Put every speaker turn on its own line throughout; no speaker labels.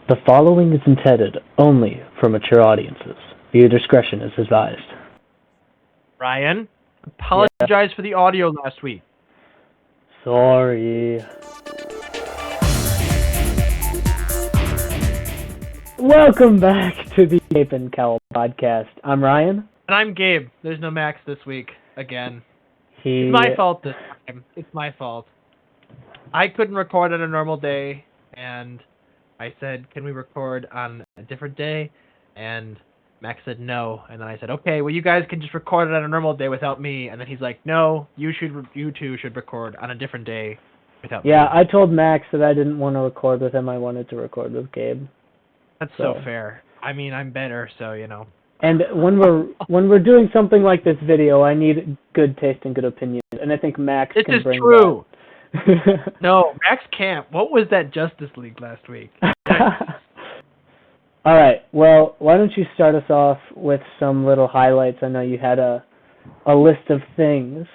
The following is intended only for mature audiences. Viewer discretion is advised.
Ryan, apologize for the audio last week.
Sorry. Welcome back to the Gabe and Cowl podcast. I'm Ryan.
And I'm Gabe. There's no Max this week, again.
It's
my fault this time. It's my fault. I couldn't record on a normal day, and I said, can we record on a different day? And Max said no, and then I said, okay, well, you guys can just record it on a normal day without me. And then he's like, no, you two should record on a different day without me.
Yeah, I told Max that I didn't want to record with him. I wanted to record with Gabe.
That's so fair. I mean, I'm better, so, you know.
And when we're doing something like this video, I need good taste and good opinion, and I think Max can bring that. This is true.
No, Max can't. What was that Justice League last week?
All right. Well, why don't you start us off with some little highlights? I know you had a list of things.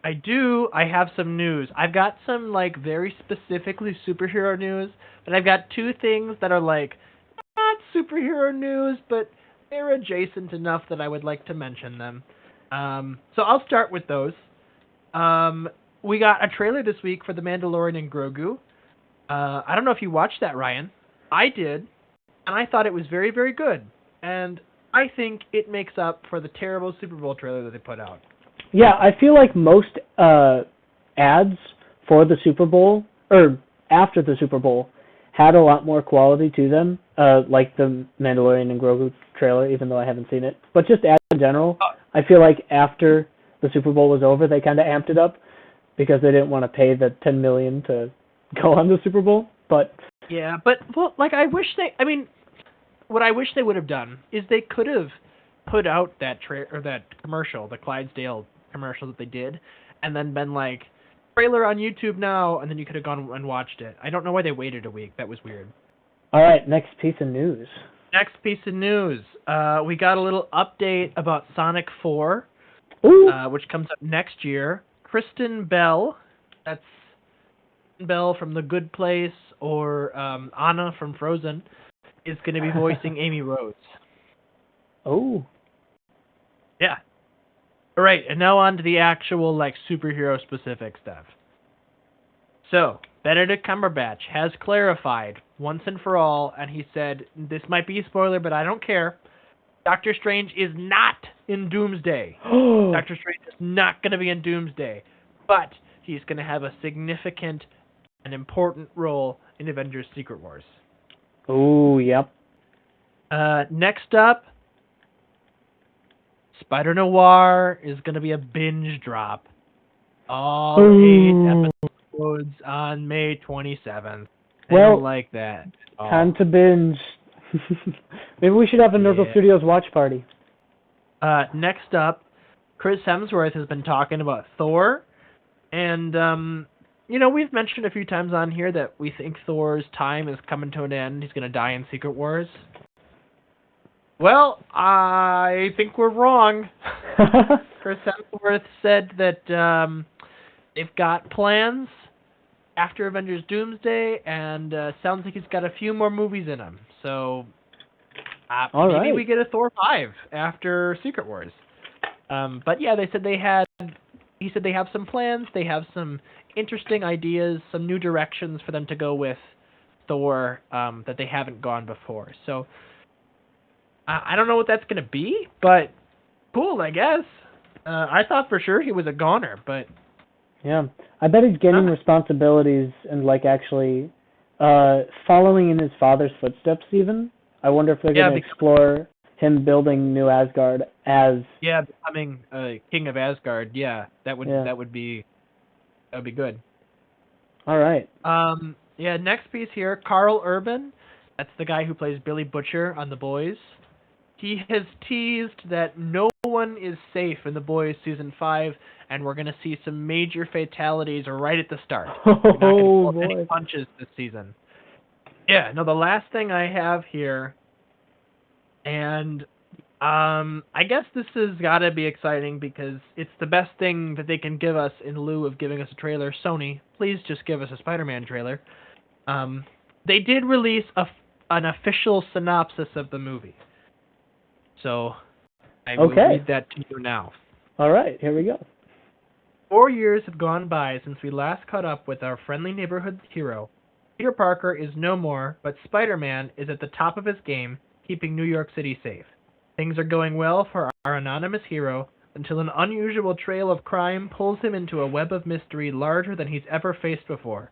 I do. I have some news. I've got some, like, very specifically superhero news, but I've got two things that are, like, not superhero news, but they're adjacent enough that I would like to mention them. So I'll start with those. We got a trailer this week for The Mandalorian and Grogu. I don't know if you watched that, Ryan. I did, and I thought it was very, very good. And I think it makes up for the terrible Super Bowl trailer that they put out.
Yeah, I feel like most ads for the Super Bowl, or after the Super Bowl, had a lot more quality to them, like the Mandalorian and Grogu trailer, even though I haven't seen it. But just ads in general, I feel like after the Super Bowl was over, they kind of amped it up because they didn't want to pay the $10 million to go on the Super Bowl. But
yeah, but well, like what I wish they would have done is they could have put out that that commercial, the Clydesdale commercial that they did, and then been like, trailer on YouTube now, and then you could have gone and watched it. I don't know why they waited a week. That was weird.
All right, next piece of news.
Next piece of news. We got a little update about Sonic 4, which comes up next year. Kristen Bell, that's Bell from The Good Place, or Anna from Frozen, is going to be voicing Amy Rose.
Oh.
Yeah. All right, and now on to the actual, like, superhero-specific stuff. So, Benedict Cumberbatch has clarified once and for all, and he said, this might be a spoiler, but I don't care. Doctor Strange is not in Doomsday. Doctor Strange is not going to be in Doomsday, but he's going to have a significant and important role in Avengers Secret Wars.
Oh, yep.
Next up, Spider-Noir is going to be a binge drop. All 8 episodes on May 27th. I don't like that.
Time to binge. Maybe we should have a Nerdle Studios watch party.
Next up, Chris Hemsworth has been talking about Thor. And, you know, we've mentioned a few times on here that we think Thor's time is coming to an end. He's going to die in Secret Wars. Well, I think we're wrong. Chris Hemsworth said that they've got plans after Avengers Doomsday, and sounds like he's got a few more movies in him. So maybe we get a Thor 5 after Secret Wars. But yeah, he said they have some plans. They have some interesting ideas, some new directions for them to go with Thor that they haven't gone before. So I don't know what that's going to be, but cool, I guess. I thought for sure he was a goner, but...
Yeah, I bet he's getting responsibilities and, like, actually following in his father's footsteps, even. I wonder if they're going to explore him building New Asgard as...
Yeah, becoming King of Asgard, yeah. That would be good.
All right.
Yeah, next piece here, Carl Urban. That's the guy who plays Billy Butcher on The Boys. He has teased that no one is safe in The Boys Season 5, and we're going to see some major fatalities right at the start. We're not going to pull any punches this season. Yeah, no, the last thing I have here, and I guess this has got to be exciting because it's the best thing that they can give us in lieu of giving us a trailer. Sony, please just give us a Spider-Man trailer. They did release an official synopsis of the movie. So I will read that to you now.
All right, here we go.
4 years have gone by since we last caught up with our friendly neighborhood hero. Peter Parker is no more, but Spider-Man is at the top of his game, keeping New York City safe. Things are going well for our anonymous hero until an unusual trail of crime pulls him into a web of mystery larger than he's ever faced before.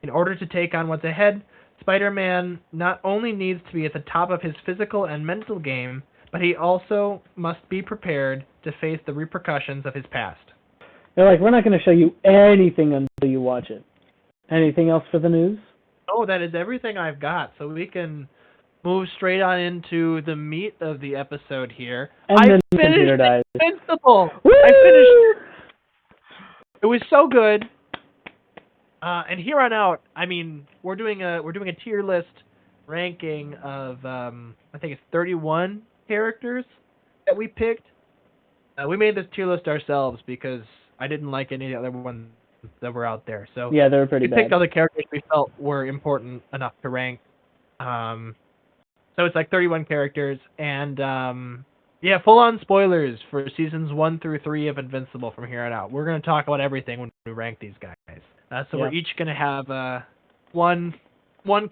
In order to take on what's ahead, Spider-Man not only needs to be at the top of his physical and mental game, but he also must be prepared to face the repercussions of his past.
They're like, we're not going to show you anything until you watch it. Anything else for the news?
Oh, that is everything I've got. So we can move straight on into the meat of the episode here.
And
I
then
finished
computer dies.
Invincible.
Woo!
I finished. It was so good. And here on out, I mean, we're doing a tier list ranking of I think it's 31 characters that we picked. We made this tier list ourselves because I didn't like any of the other ones that were out there. So
yeah, they were pretty bad.
We picked other characters we felt were important enough to rank. So it's like 31 characters, and yeah, full-on spoilers for seasons 1 through 3 of Invincible from here on out. We're going to talk about everything when we rank these guys. So we're each going to have one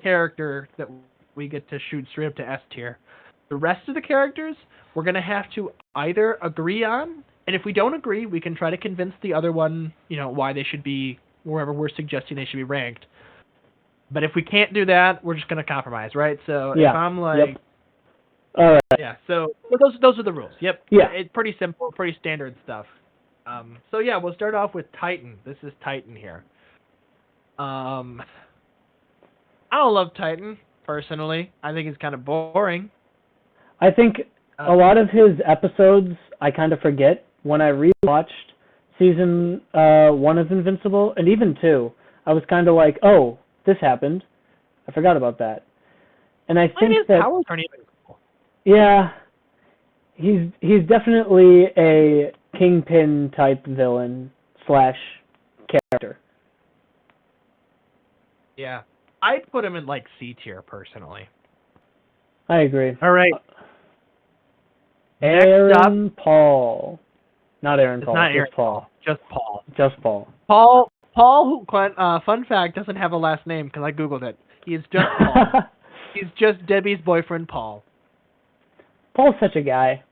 character that we get to shoot straight up to S tier. The rest of the characters, we're going to have to either agree on, and if we don't agree, we can try to convince the other one, why they should be wherever we're suggesting they should be ranked. But if we can't do that, we're just going to compromise, right? So if I'm like...
Yep. All right.
Yeah, so those are the rules. Yep.
Yeah.
It's pretty simple, pretty standard stuff. So yeah, we'll start off with Titan. This is Titan here. I don't love Titan, personally. I think he's kind of boring.
I think a lot of his episodes I kind of forget. When I rewatched season 1 of Invincible, and even 2, I was kind of like, oh, this happened. I forgot about that. And I think
his powers aren't even cool.
Yeah, he's definitely a Kingpin type villain / character.
Yeah, I'd put him in like C tier personally.
I agree.
All right.
Aaron Paul. Not Aaron Paul.
Not
just
Aaron
Paul.
Just Paul.
Just Paul.
Paul, who, fun fact, doesn't have a last name because I Googled it. He is just Paul. He's just Debbie's boyfriend, Paul.
Paul's such a guy.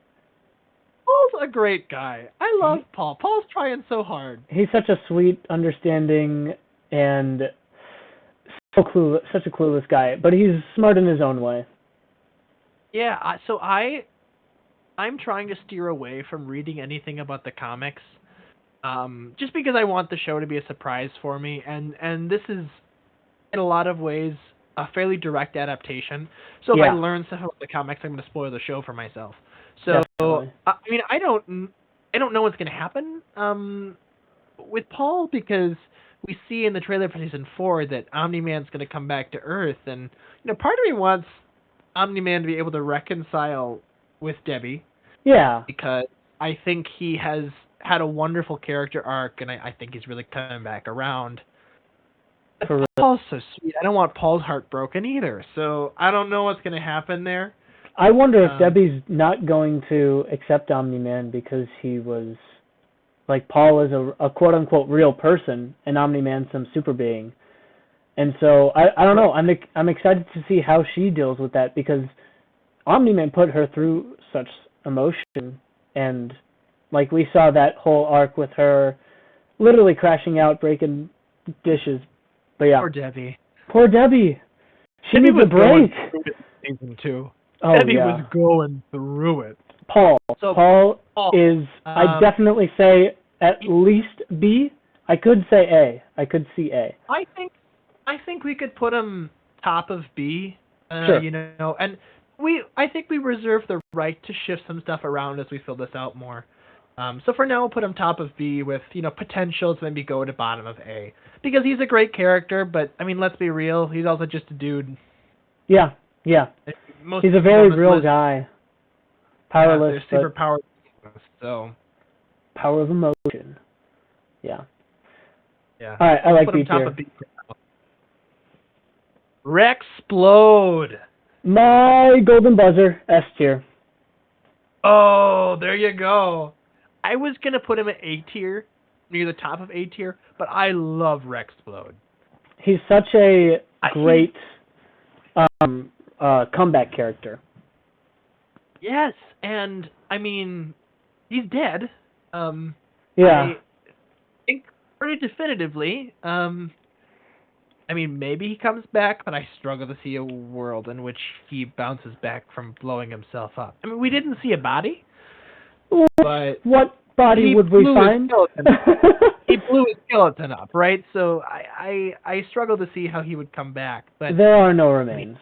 Paul's a great guy. I love Paul. Paul's trying so hard.
He's such a sweet, understanding, and such a clueless guy. But he's smart in his own way.
Yeah, so I'm trying to steer away from reading anything about the comics, just because I want the show to be a surprise for me, and this is, in a lot of ways, a fairly direct adaptation. So if I learn stuff about the comics, I'm going to spoil the show for myself. So
definitely.
I mean, I don't know what's going to happen with Paul, because we see in the trailer for season 4 that Omni-Man's going to come back to Earth, and part of me wants Omni-Man to be able to reconcile with Debbie.
Yeah.
Because I think he has had a wonderful character arc, and I think he's really coming back around. But Paul's so sweet. I don't want Paul's heart broken either, so I don't know what's going to happen there.
I wonder if Debbie's not going to accept Omni-Man because he was, like, Paul is a quote-unquote real person, and Omni-Man's some super being. And so, I don't know, I'm excited to see how she deals with that, because Omni-Man put her through such emotion, and, like, we saw that whole arc with her literally crashing out, breaking dishes. But yeah.
Poor Debbie.
Poor Debbie. She needs a break.
Season 2.
Oh,
Debbie was going through it.
Paul is,
I'd
I'd definitely say at least B. I could say A. I could see A.
I think we could put him top of B.
Sure.
And I think we reserve the right to shift some stuff around as we fill this out more. So for now, we'll put him top of B with, potential to maybe go to bottom of A. Because he's a great character, but, I mean, let's be real, he's also just a dude.
Yeah. He's a very real guy. Powerless.
Yeah, super powerless, so.
Power of emotion. Yeah.
Yeah.
All right, I like
B
tier.
Rexplode.
My golden buzzer, S tier.
Oh, there you go. I was going to put him at A tier, near the top of A tier, but I love Rexplode.
He's such a great comeback character.
Yes, and I mean, he's dead.
Yeah.
I think pretty definitively. I mean, maybe he comes back, but I struggle to see a world in which he bounces back from blowing himself up. I mean, we didn't see a body, but
what body would we find?
He blew his skeleton up, right? So I struggle to see how he would come back. But
there are no remains.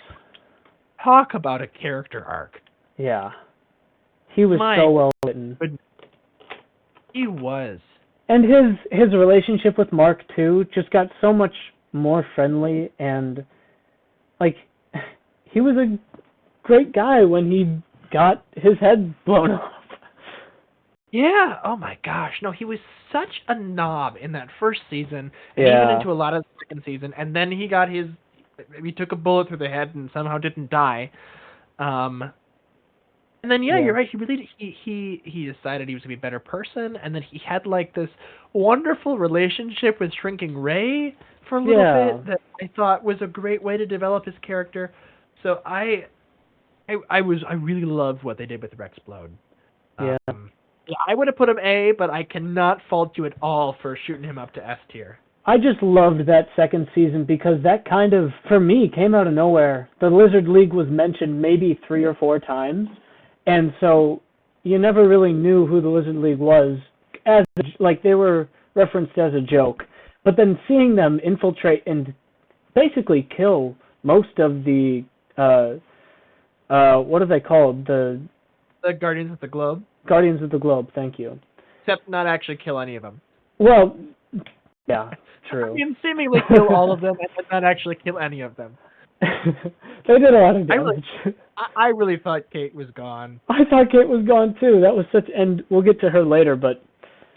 Talk about a character arc.
Yeah. He was so well written.
He was.
And his relationship with Mark too just got so much more friendly, and like he was a great guy when he got his head blown off.
Yeah. Oh my gosh. No, he was such a knob in that first season, and even into a lot of the second season. And then he took a bullet through the head and somehow didn't die. And then you're right. He decided he was gonna be a better person, and then he had like this wonderful relationship with Shrinking Ray for a little bit that I thought was a great way to develop his character. So I really loved what they did with Rexplode. Yeah, I would have put him A, but I cannot fault you at all for shooting him up to S tier.
I just loved that second season because that kind of, for me, came out of nowhere. The Lizard League was mentioned maybe 3 or 4 times, and so you never really knew who the Lizard League was, like they were referenced as a joke. But then seeing them infiltrate and basically kill most of the, what are they called? The
Guardians of the Globe?
Guardians of the Globe, thank you.
Except not actually kill any of them.
Well, yeah, true.
I mean, seemingly kill all of them and not actually kill any of them.
They did a lot of damage.
I really thought Kate was gone.
I thought Kate was gone too. That was and we'll get to her later, but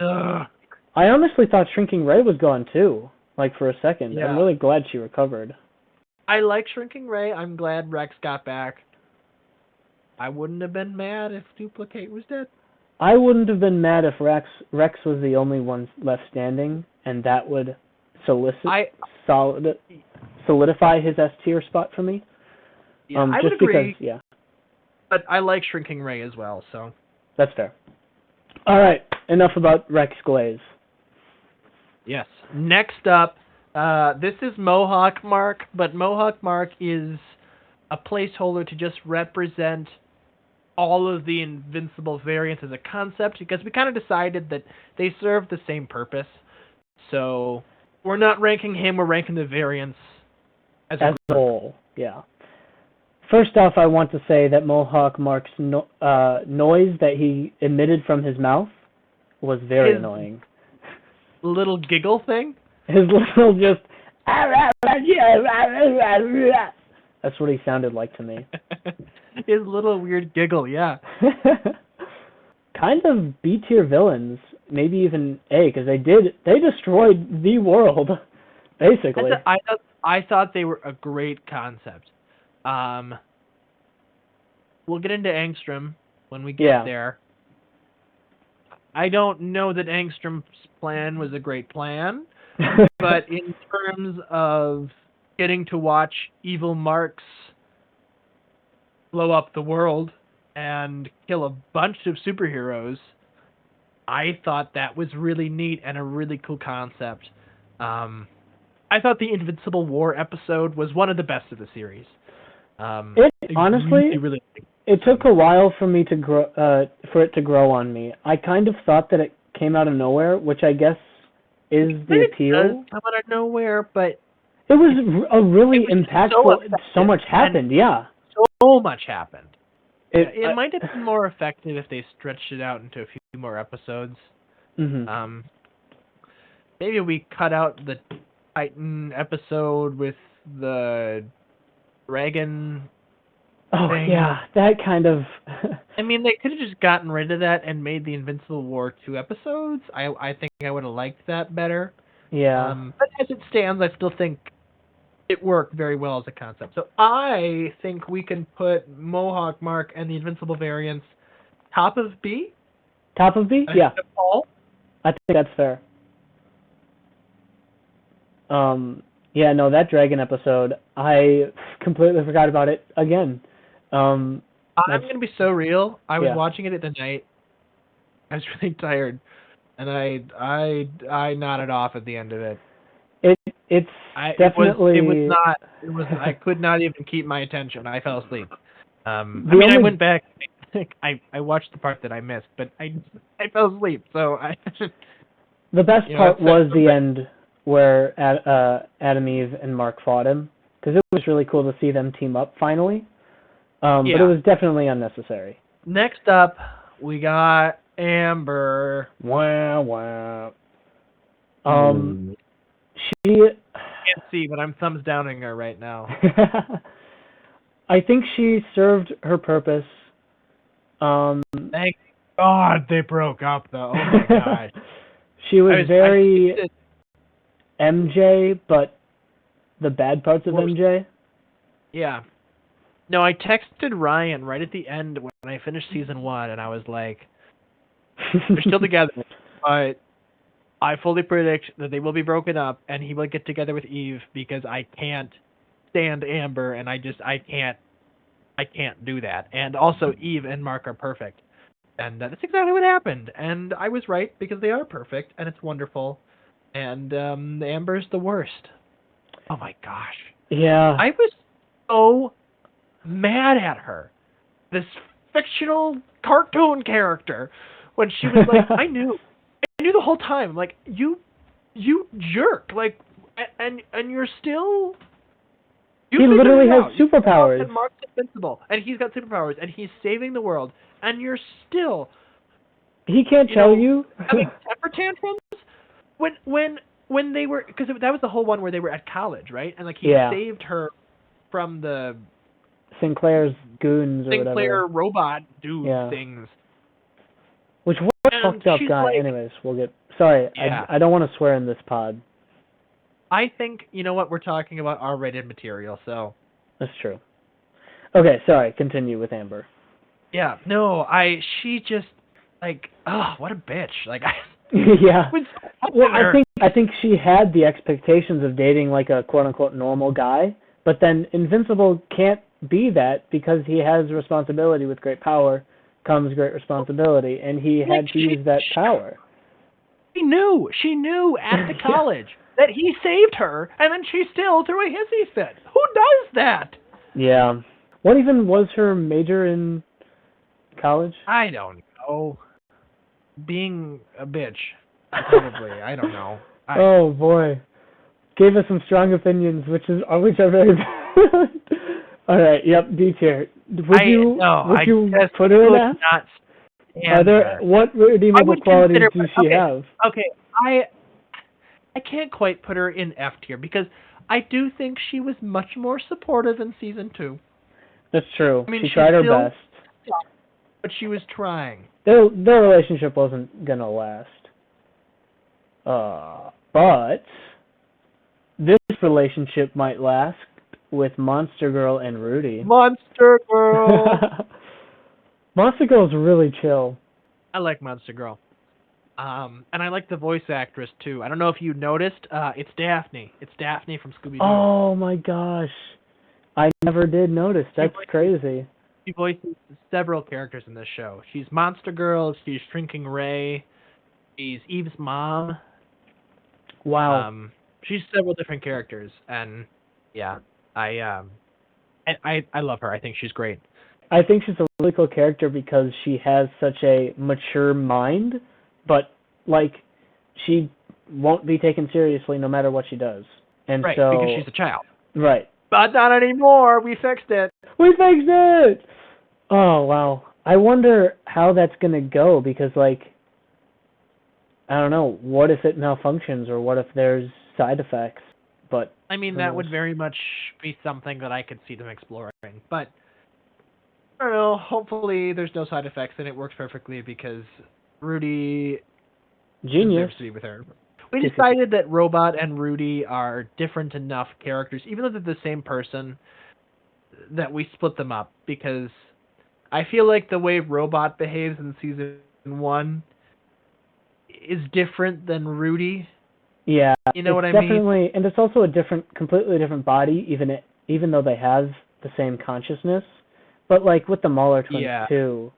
I honestly thought Shrinking Ray was gone too, like for a second. Yeah. I'm really glad she recovered.
I like Shrinking Ray. I'm glad Rex got back. I wouldn't have been mad if Duplicate was dead.
I wouldn't have been mad if Rex was the only one left standing, and that would solidify his S tier spot for me.
Yeah, I would agree. But I like Shrinking Ray as well, so.
That's fair. All right, enough about Rex Glaze.
Yes. Next up, this is Mohawk Mark, but Mohawk Mark is a placeholder to just represent all of the Invincible variants as a concept, because we kind of decided that they serve the same purpose. So we're not ranking him, we're ranking the variants as a
whole. Yeah. First off, I want to say that Mohawk Mark's noise that he emitted from his mouth was very annoying.
Little giggle thing?
His little just... That's what he sounded like to me.
His little weird giggle, yeah.
Kind of B-tier villains, maybe even A, because they destroyed the world, basically.
I thought they were a great concept. We'll get into Angstrom when we get there. I don't know that Angstrom's plan was a great plan, but in terms of getting to watch evil Marks blow up the world and kill a bunch of superheroes, I thought that was really neat and a really cool concept. I thought the Invincible War episode was one of the best of the series.
Honestly, it took a while for me to grow, for it to grow on me. I kind of thought that it came out of nowhere, which I guess is the appeal.
It does come out of nowhere, but
it was a really impactful. So much happened,
So much happened.
It
might have been more effective if they stretched it out into a few more episodes.
Mm-hmm.
Maybe we cut out the Titan episode with the dragon.
Oh
thing.
Yeah, that kind of.
I mean, they could have just gotten rid of that and made the Invincible War 2 episodes. I think I would have liked that better.
Yeah.
But as it stands, I still think it worked very well as a concept. So I think we can put Mohawk Mark and the Invincible variants top of B.
Top of B?
Ahead
Yeah,
of Paul.
I think that's fair. Yeah, no, that dragon episode, I completely forgot about it again.
I'm gonna be so real. I was
Yeah.
watching it at the night. I was really tired, and I nodded off at the end of it.
It's
It
definitely.
was not. It was. I could not even keep my attention. I fell asleep. I
only-
went back. I watched the part that I missed, but I fell asleep. So I.
The best
You know,
part
it's
was
so
the
bad.
end where Adam, Eve, and Mark fought him, because it was really cool to see them team up finally. But
Yeah.
it was definitely unnecessary.
Next up, we got Amber.
Wow, wow.
Hmm.
She.
Can't see, but I'm thumbs downing her right now.
I think she served her purpose.
Thank God they broke up, though. Oh my gosh.
She was very
I
MJ, but the bad parts of MJ.
Yeah. No, I texted Ryan right at the end when I finished season 1, and I was like, they're still together, but I fully predict that they will be broken up, and he will get together with Eve because I can't stand Amber, and I can't do that. And also, Eve and Mark are perfect. And that's exactly what happened. And I was right because they are perfect, and it's wonderful. And Amber's the worst. Oh my gosh.
Yeah.
I was so mad at her. This fictional cartoon character. When she was like, I knew the whole time. Like, you jerk. Like, and you're still.
He literally has superpowers.
And Mark's invincible, and he's got superpowers, and he's saving the world, and you're still.
He can't tell you.
Having temper tantrums when they were, because that was the whole one where they were at college, right? And like he saved her from the
Sinclair's goons or
Sinclair
whatever.
robot dude things.
Which what a fucked up guy. Like, anyways, we'll get. Sorry, I don't want to swear in this pod.
I think, you know what, we're talking about R-rated material, so.
That's true. Okay, sorry, continue with Amber.
Yeah, no, she just, like, oh, what a bitch. Like,
yeah. Well, I think she had the expectations of dating, like, a quote-unquote normal guy, but then Invincible can't be that because he has responsibility. With great power comes great responsibility, and he had to use that power.
She knew at the college that he saved her, and then she still threw a hissy fit. Who does that? Yeah.
What even was her major in college?
I don't know. Being a bitch, probably. I don't know.
Oh boy, gave us some strong opinions, which are very bad. All right. Yep. D tier. Would you put her in F? What redeemable qualities does she have?
Okay, I can't quite put her in F tier because I do think she was much more supportive in season 2.
That's true. I mean, she tried her best,
but she was trying.
Their relationship wasn't gonna last. But this relationship might last with Monster Girl and Rudy.
Monster Girl.
Monster Girl's really chill.
I like Monster Girl. And I like the voice actress, too. I don't know if you noticed. It's Daphne. It's Daphne from Scooby-Doo.
Oh, my gosh. I never did notice. That's crazy.
She voices several characters in this show. She's Monster Girl. She's Shrinking Ray. She's Eve's mom.
Wow.
She's several different characters. And, yeah, I love her. I think she's great.
I think she's a really cool character because she has such a mature mind, but, like, she won't be taken seriously no matter what she does. And
right,
so,
because she's a child.
Right.
But not anymore. We fixed it.
We fixed it! Oh, wow. I wonder how that's going to go because, like, I don't know. What if it malfunctions or what if there's side effects? But
I mean, that would very much be something that I could see them exploring. But I don't know. Hopefully, there's no side effects and it works perfectly because Rudy
genius
deserves to be with her. We decided that Robot and Rudy are different enough characters, even though they're the same person, that we split them up, because I feel like the way Robot behaves in season 1 is different than Rudy.
Yeah,
you know what I
definitely,
mean?
and it's also a completely different body, even though they have the same consciousness. But like with the Mauler twins too,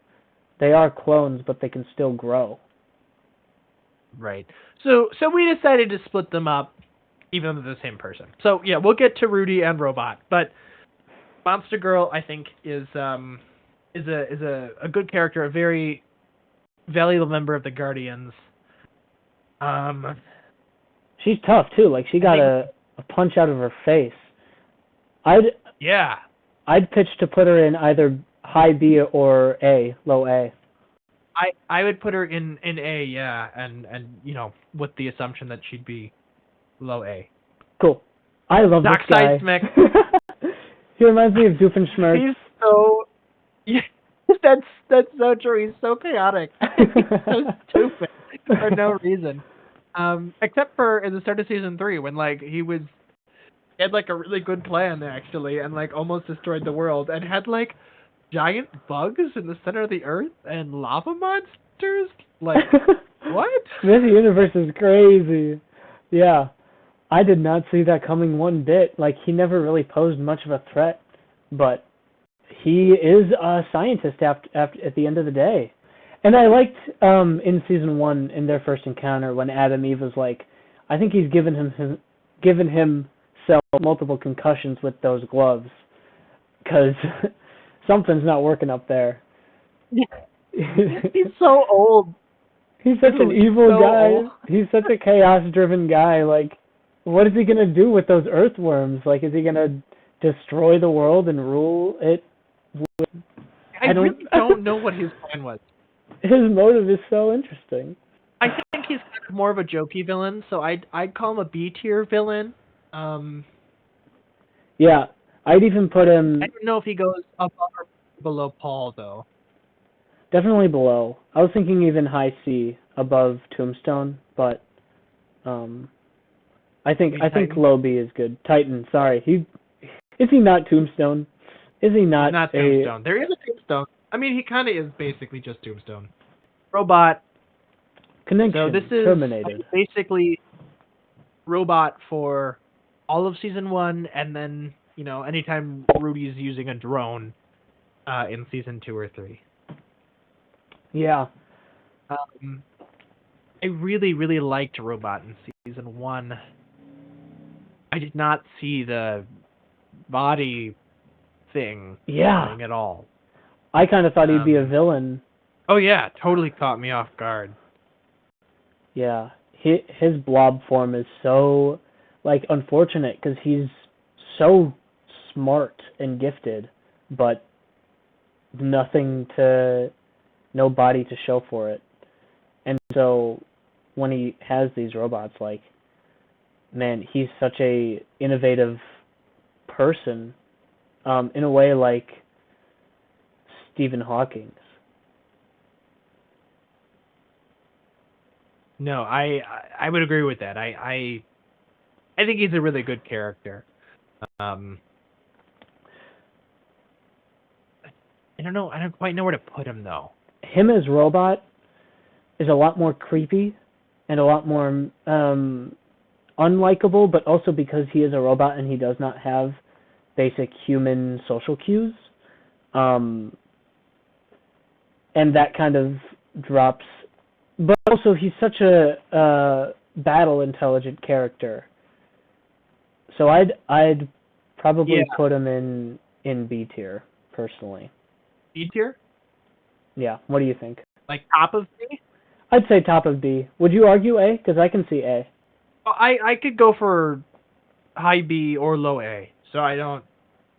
they are clones, but they can still grow.
Right. So we decided to split them up, even though they're the same person. So yeah, we'll get to Rudy and Robot, but Monster Girl, I think, is a good character, a very valuable member of the Guardians.
She's tough too. Like she got a punch out of her face. I'd pitch to put her in either high B or A, low A.
I would put her in A, yeah, and with the assumption that she'd be low A.
Cool. I love this guy. He reminds me of Doofenshmirtz.
He's so that's so true. He's so chaotic. He's so stupid for no reason. Except for in the start of season 3 when he had a really good plan actually, and almost destroyed the world, and had giant bugs in the center of the earth and lava monsters. What?
This universe is crazy. Yeah. I did not see that coming one bit. He never really posed much of a threat, but he is a scientist at the end of the day. And I liked in season 1 in their first encounter when Adam Eve was like, I think he's given himself multiple concussions with those gloves, because something's not working up there.
He's so old.
He's such an evil guy. Old. He's such a chaos-driven guy. What is he gonna do with those earthworms? Is he gonna destroy the world and rule it?
I really don't know what his plan was.
His motive is so interesting.
I think he's kind of more of a jokey villain, so I'd call him a B tier villain.
Yeah, I'd even put him.
I don't know if he goes above or below Paul though.
Definitely below. I was thinking even high C above Tombstone, but I think low B is good. Titan, sorry. Is he not Tombstone? Is he not?
Not Tombstone. There is a Tombstone. I mean, he kind of is basically just Tombstone. Robot.
Connection.
So this is
terminated.
Basically Robot for all of season 1, and then anytime Rudy's using a drone in season 2 or 3.
Yeah.
I really, really liked Robot in season 1. I did not see the body thing coming at all.
I kind of thought he'd be a villain.
Oh yeah, totally caught me off guard.
Yeah, his blob form is so unfortunate because he's so smart and gifted, but no body to show for it. And so when he has these robots, man, he's such a innovative person, in a way like Stephen Hawking's.
No, I would agree with that. I think he's a really good character. I don't know. I don't quite know where to put him though.
Him as Robot is a lot more creepy and a lot more unlikable, but also because he is a robot and he does not have basic human social cues. And that kind of drops. But also, he's such a battle intelligent character. So I'd probably put him in B tier personally.
B tier?
Yeah. What do you think?
Top of B?
I'd say top of B. Would you argue A? Because I can see A.
Well, I could go for high B or low A. So I don't.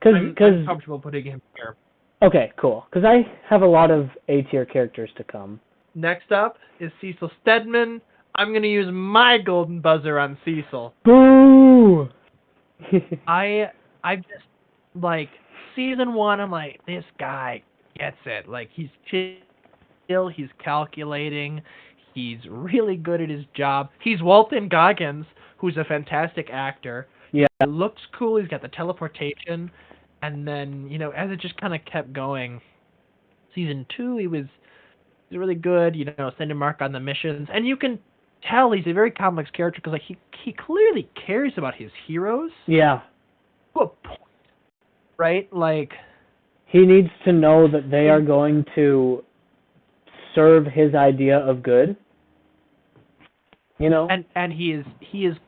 I'm comfortable putting him here.
Okay, cool. Because I have a lot of A tier characters to come.
Next up is Cecil Stedman. I'm going to use my golden buzzer on Cecil.
Boo!
I just, season 1, I'm this guy gets it. He's chill, he's calculating, He's really good at his job. He's Walton Goggins, who's a fantastic actor.
Yeah.
He looks cool. He's got the teleportation. And then, as it just kind of kept going, season 2, he was really good, sending Mark on the missions. And you can tell he's a very complex character because, like, he clearly cares about his heroes.
Yeah.
To a point, right? Like,
he needs to know that they are going to serve his idea of good.
And he is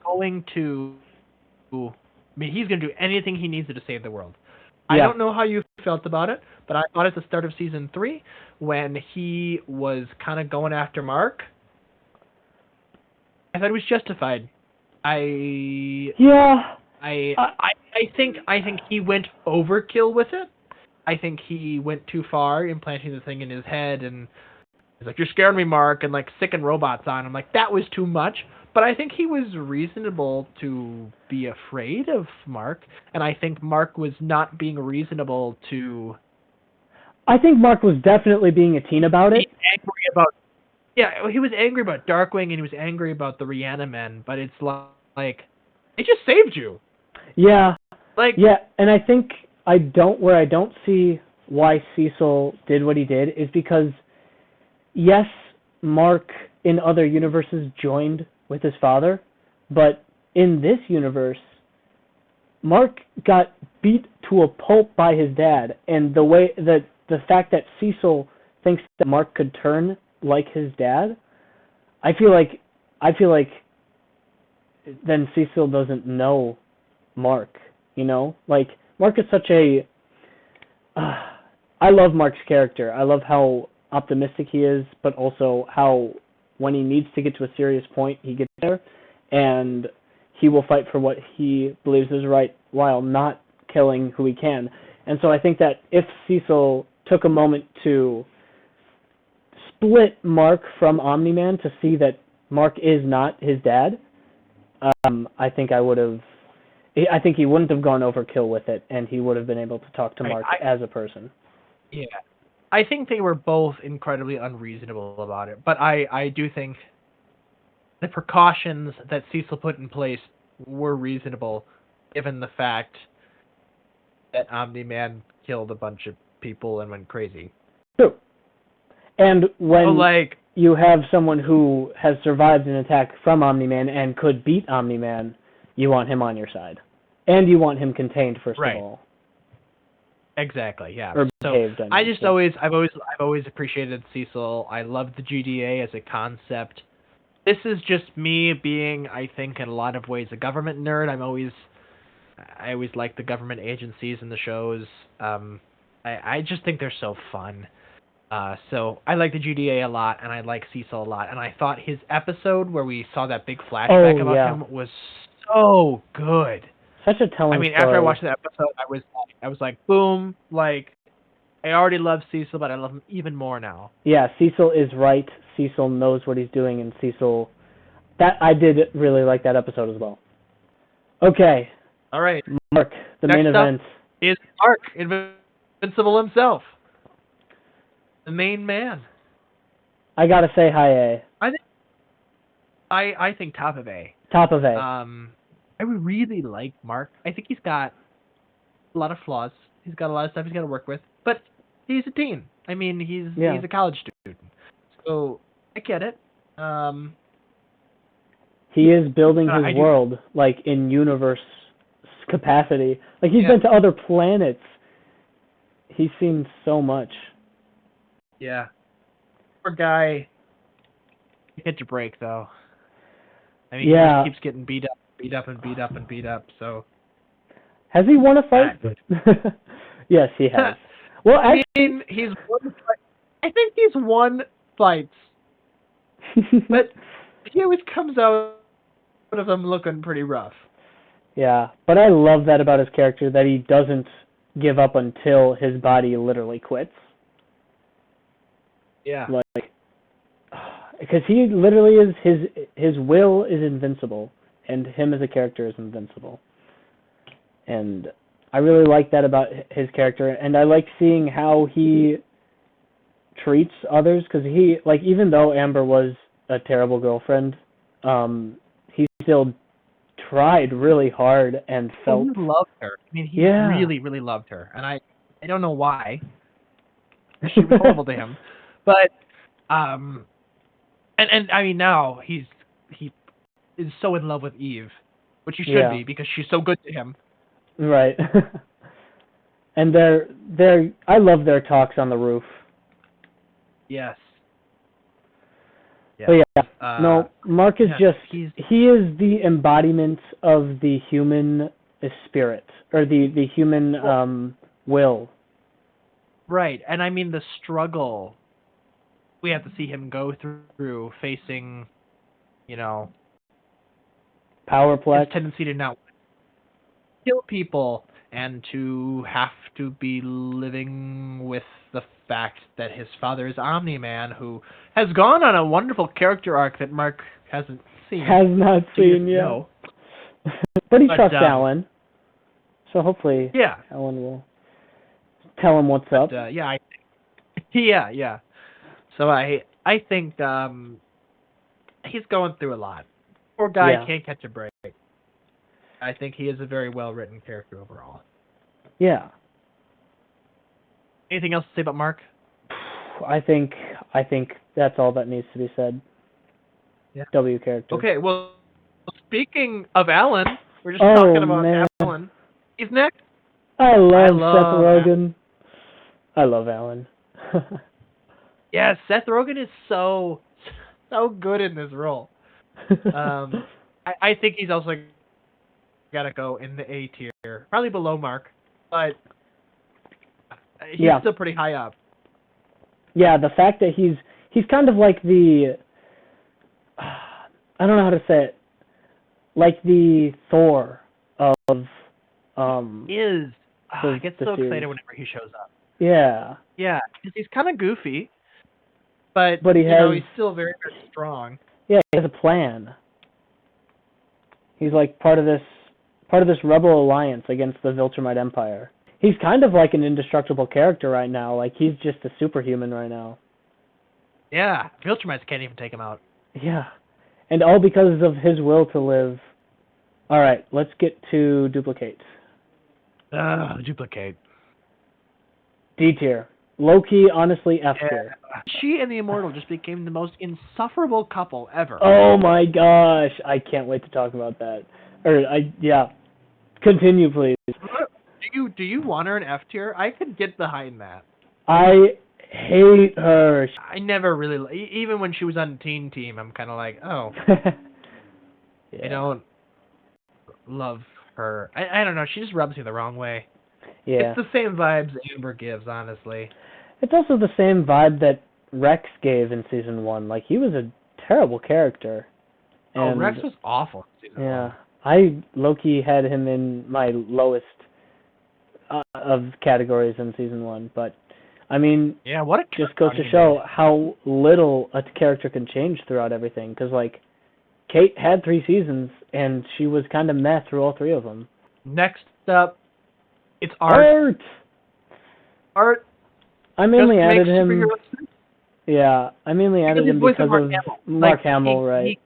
going to, he's going to do anything he needs to save the world. Yeah. I don't know how you felt about it, but I thought at the start of season 3, when he was kind of going after Mark, I thought it was justified. I think he went overkill with it. I think he went too far, implanting the thing in his head, and he's like, "You're scaring me, Mark," and like sicking robots on him. Like, that was too much. But I think he was reasonable to be afraid of Mark, and I think Mark was not being reasonable to...
I think Mark was definitely being a teen about it.
He was angry about Darkwing, and he was angry about the Reanimen, but it's like, it just saved you.
Yeah.
Yeah,
and I think I don't see why Cecil did what he did is because, yes, Mark in other universes joined with his father, but in this universe, Mark got beat to a pulp by his dad, and the fact that Cecil thinks that Mark could turn like his dad, I feel like then Cecil doesn't know Mark, like Mark is such a I love Mark's character. I love how optimistic he is, but also how when he needs to get to a serious point, he gets there, and he will fight for what he believes is right while not killing who he can. And so I think that if Cecil took a moment to split Mark from Omni-Man to see that Mark is not his dad, I think he wouldn't have gone overkill with it, and he would have been able to talk to Mark as a person.
Yeah. I think they were both incredibly unreasonable about it, but I do think the precautions that Cecil put in place were reasonable, given the fact that Omni-Man killed a bunch of people and went crazy.
True. And when you have someone who has survived an attack from Omni-Man and could beat Omni-Man, you want him on your side. And you want him contained, first of all.
Exactly, yeah.
Or behaved,
I've always appreciated Cecil. I love the GDA as a concept. This is just me being, I think, in a lot of ways, a government nerd. I always like the government agencies and the shows. I just think they're so fun. So I like the GDA a lot, and I like Cecil a lot. And I thought his episode where we saw that big flashback about him was so good.
Such a telling story.
After I watched that episode, I was like, boom, like, I already love Cecil, but I love him even more now.
Yeah, Cecil is right. Cecil knows what he's doing, and I did really like that episode as well. Okay.
All right.
Mark, the main event.
Is Mark, Invincible himself. The main man.
I gotta say high A.
I think top of A.
Top of A.
I really like Mark. I think he's got a lot of flaws. He's got a lot of stuff he's got to work with, but he's a teen. I mean, he's a college student, so I get it.
He is building his world, like, in universe capacity. Like, he's been to other planets. He's seen so much.
Yeah. Poor guy. Hit your break, though. I mean, he keeps getting beat up, so...
Has he won a fight? Yes, he has. Well,
I mean, he's won fight. I think he's won fights. But he always comes out of them looking pretty rough.
Yeah, but I love that about his character, that he doesn't give up until his body literally quits.
Yeah.
Like, because he literally is, his will is invincible, and him as a character is invincible. And I really like that about his character, and I like seeing how he treats others, because he, like, even though Amber was a terrible girlfriend, he still tried really hard and felt.
He loved her. I mean, he really, really loved her, and I don't know why. She was horrible to him, but and I mean now he is so in love with Eve, which he should be because she's so good to him.
Right. And I love their talks on the roof.
Yes.
But yeah, no, Mark is he is the embodiment of the human spirit, or the human will.
Right, and I mean the struggle we have to see him go through facing,
Powerplex.
His tendency to not kill people and to have to be living with the fact that his father is Omni-Man, who has gone on a wonderful character arc that Mark hasn't seen.
Has not seen yet.
No.
But he trusts Alan. So hopefully Alan will tell him what's up.
Yeah. So I think he's going through a lot. Poor guy can't catch a break. I think he is a very well-written character overall.
Yeah.
Anything else to say about Mark?
I think that's all that needs to be said.
Yeah.
W character.
Okay, well, speaking of Alan, we're just talking about Alan. He's next.
I love Seth Rogen. I love Alan.
Yeah, Seth Rogen is so good in this role. I think he's also got to go in the A tier, probably below Mark, but he's still pretty high up.
Yeah, the fact that he's kind of like the I don't know how to say it, like the Thor of
I get so excited whenever he shows up.
Yeah.
Yeah, because he's kind of goofy, but he's still very, very strong.
Yeah, he has a plan. He's like part of this rebel alliance against the Viltrumite Empire. He's kind of like an indestructible character right now. Like, he's just a superhuman right now.
Yeah, Viltrumites can't even take him out.
Yeah, and all because of his will to live. All right, let's get to Duplicate.
Duplicate.
D tier. Low-key, honestly, F tier.
She and the Immortal just became the most insufferable couple ever.
Oh my gosh, I can't wait to talk about that. Continue, please.
Do you want her in F tier? I could get behind that.
I hate her.
I never really, even when she was on Teen Team, I'm kind of like, oh. I don't love her. I don't know, she just rubs me the wrong way.
Yeah.
It's the same vibes Amber gives, honestly.
It's also the same vibe that Rex gave in Season 1. Like, he was a terrible character. And,
Rex was awful in Season 1.
Yeah. I low-key had him in my lowest of categories in Season 1. But, I mean,
what it
just goes to show how little a character can change throughout everything. Because, like, Kate had 3 seasons, and she was kind of meh through all 3 of them.
Next up, it's Art.
I mainly added him. Yeah, I mainly added him because of Mark Hamill, right?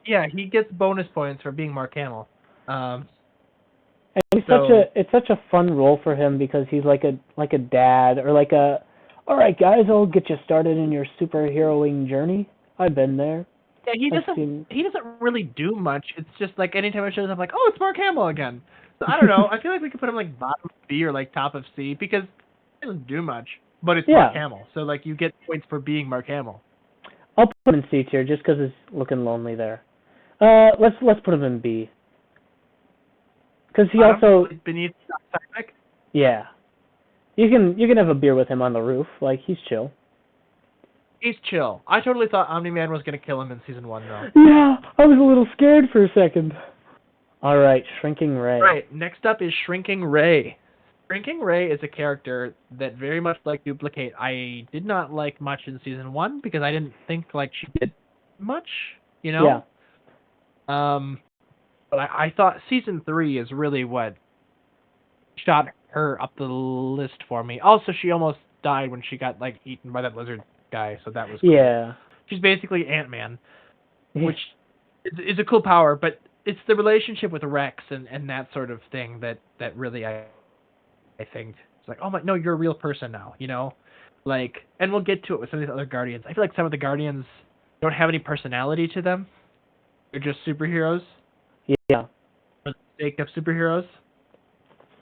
He gets bonus points for being Mark Hamill.
And it's such a fun role for him because he's like a dad or like a, all right guys, I'll get you started in your superheroing journey. I've been there.
Yeah, he doesn't really do much. It's just like anytime it shows up, like, oh, it's Mark Hamill again. So I don't know. I feel like we could put him like bottom of B or like top of C because he doesn't do much. But it's Mark Hamill, so like you get points for being Mark Hamill.
I'll put him in C tier just because he's looking lonely there. Let's put him in B. Because he also
beneath Cyberneck.
Yeah, you can have a beer with him on the roof. Like, he's chill.
He's chill. I totally thought Omni-Man was gonna kill him in Season 1 though.
Yeah, I was a little scared for a second. All right, Shrinking Ray.
Right. Next up is Shrinking Ray. Shrinking Ray is a character that, very much like Duplicate, I did not like much in Season 1 because I didn't think like she did much,
Yeah.
But I thought Season 3 is really what shot her up the list for me. Also, she almost died when she got like eaten by that lizard guy, so that was cool.
Yeah.
She's basically Ant-Man, which is a cool power, but it's the relationship with Rex and that sort of thing that really I think it's like, oh my, no, you're a real person now, you know, like, and we'll get to it with some of these other Guardians. I feel like some of the Guardians don't have any personality to them. They're just superheroes.
Yeah.
For the sake of superheroes.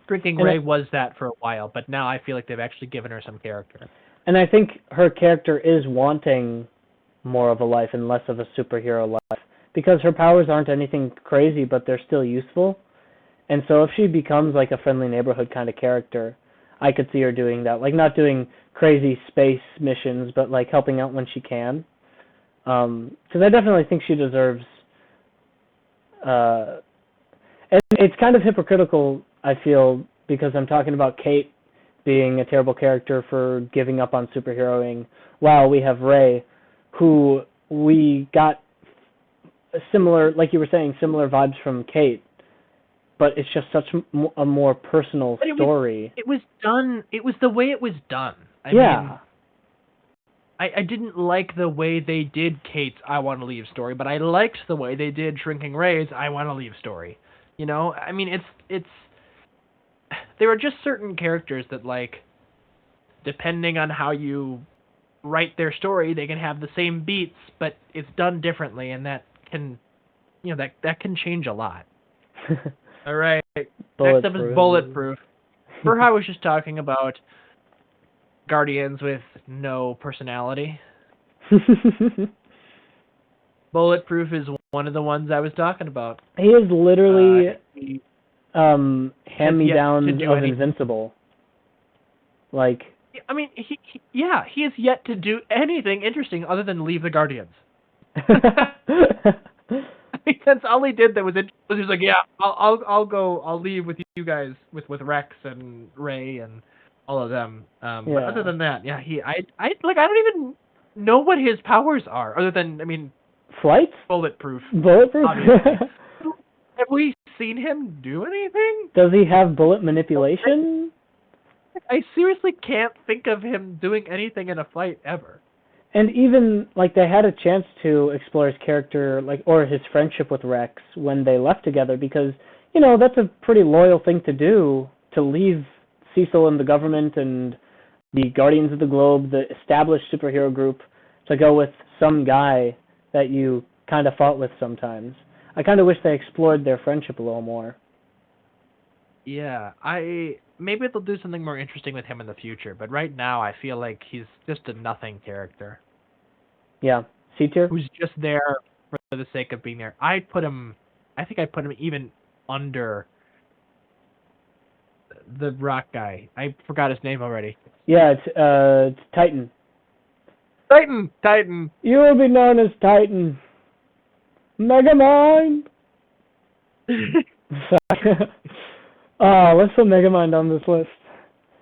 Drinking Ray was that for a while, but now I feel like they've actually given her some character.
And I think her character is wanting more of a life and less of a superhero life, because her powers aren't anything crazy, but they're still useful. And so if she becomes like a friendly neighborhood kind of character, I could see her doing that. Like not doing crazy space missions, but like helping out when she can. Because I definitely think she deserves... and it's kind of hypocritical, I feel, because I'm talking about Kate being a terrible character for giving up on superheroing, while we have Ray, who we got similar, like you were saying, similar vibes from Kate, but it's just such a more personal story.
It was done. It was the way it was done. I mean, I didn't like the way they did Kate's I Want to Leave story, but I liked the way they did Shrinking Ray's I Want to Leave story. You know, I mean, it's there are just certain characters that, like, depending on how you write their story, they can have the same beats, but it's done differently, and that can, you know, that can change a lot. All right. Next up is Bulletproof. Burha was just talking about Guardians with no personality. Bulletproof is one of the ones I was talking about.
He is literally hand-me-downs of Invincible. Like,
I mean, he has yet to do anything interesting other than leave the Guardians. I mean, that's all he did. That was it. He was like, yeah, I'll leave with you guys, with Rex and Ray and all of them. But other than that, yeah, I don't even know what his powers are, other than, I mean,
flight,
bulletproof. Have we seen him do anything?
Does he have bullet manipulation?
I seriously can't think of him doing anything in a fight ever.
And even, like, they had a chance to explore his character, like, or his friendship with Rex when they left together, because, you know, that's a pretty loyal thing to do, to leave Cecil and the government and the Guardians of the Globe, the established superhero group, to go with some guy that you kind of fought with sometimes. I kind of wish they explored their friendship a little more.
Yeah, maybe they'll do something more interesting with him in the future, but right now I feel like he's just a nothing character.
Yeah, C tier?
Who's just there for the sake of being there. I think I put him even under the rock guy. I forgot his name already.
Yeah, it's Titan.
Titan!
You will be known as Titan. Megamind! Let's put Megamind on this list.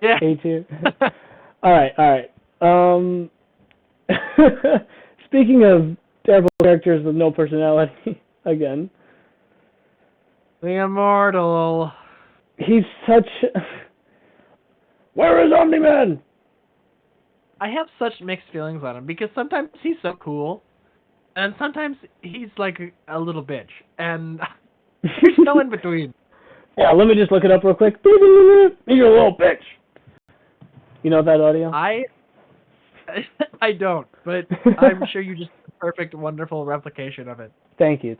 Yeah.
A tier. Alright. Speaking of terrible characters with no personality, again.
The Immortal.
He's such... Where is Omni-Man?
I have such mixed feelings on him, because sometimes he's so cool, and sometimes he's like a little bitch, and there's no in between.
Yeah, let me just look it up real quick. You're a little bitch. You know that audio?
I don't, but I'm sure you just perfect, wonderful replication of it.
Thank you.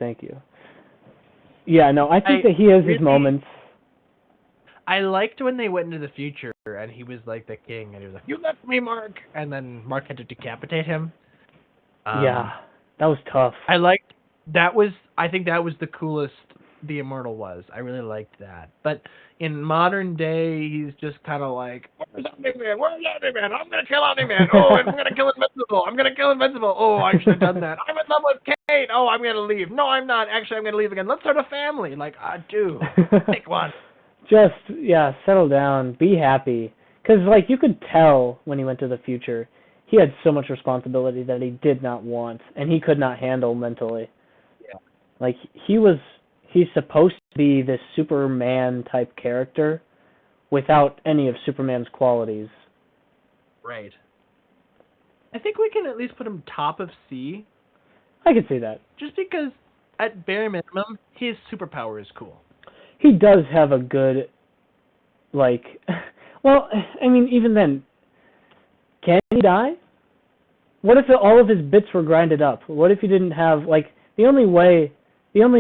Yeah, no, I think that he has his moments.
I liked when they went into the future and he was like the king, and he was like, "You left me, Mark," and then Mark had to decapitate him.
Yeah, that was tough.
I think that was the coolest the Immortal was. I really liked that. But in modern day, he's just kind of like, "Where's Omni-Man? I'm gonna kill Omni-Man. Oh, I'm gonna kill Invincible. Oh, I should have done that. I'm in love with Kate. Oh, I'm gonna leave. No, I'm not. Actually, I'm gonna leave again. Let's start a family." Like, dude, pick one.
Just, settle down. Be happy. Because, like, you could tell when he went to the future, he had so much responsibility that he did not want, and he could not handle mentally.
Yeah.
Like, he's supposed to be this Superman-type character without any of Superman's qualities.
Right. I think we can at least put him top of C,
I could see that.
just because at bare minimum his superpower is cool.
He does have a good, like, well, I mean, even then, can he die? What if all of his bits were grinded up? What if he didn't have, like, the only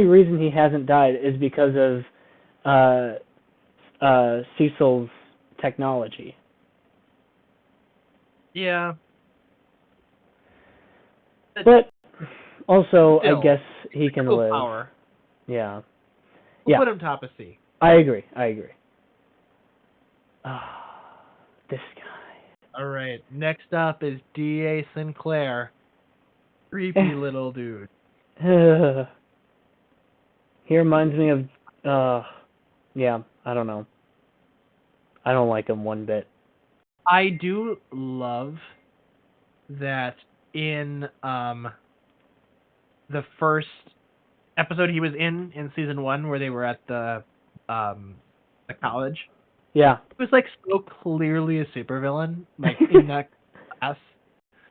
reason he hasn't died is because of Cecil's technology.
Yeah.
But also,
Still,
I guess he can
cool
live.
Power.
Yeah.
We'll
Yeah.
put him top of C.
I agree. This guy.
All right. Next up is D.A. Sinclair. Creepy little dude.
He reminds me of, yeah, I don't know. I don't like him one bit.
I do love that in the first episode he was in season 1 where they were at the college.
Yeah.
It was like so clearly a supervillain, like in that class.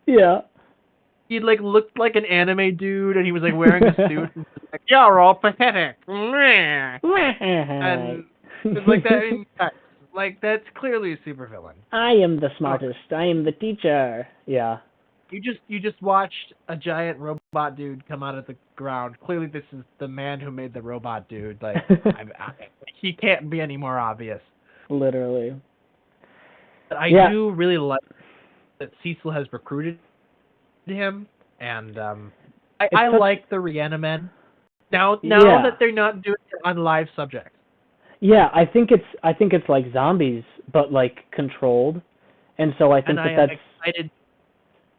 Yeah.
He like looked like an anime dude, and he was like wearing a suit. And like, you're all pathetic. And it's like that. In text. Like that's clearly a supervillain.
I am the smartest. I am the teacher. Yeah.
You just watched a giant robot dude come out of the ground. Clearly, this is the man who made the robot dude. Like he can't be any more obvious.
Literally.
But I do really like that Cecil has recruited him, and I like the Rihanna men. Now that they're not doing it on live subjects.
Yeah, I think it's like zombies, but like controlled, and so I think that's
excited.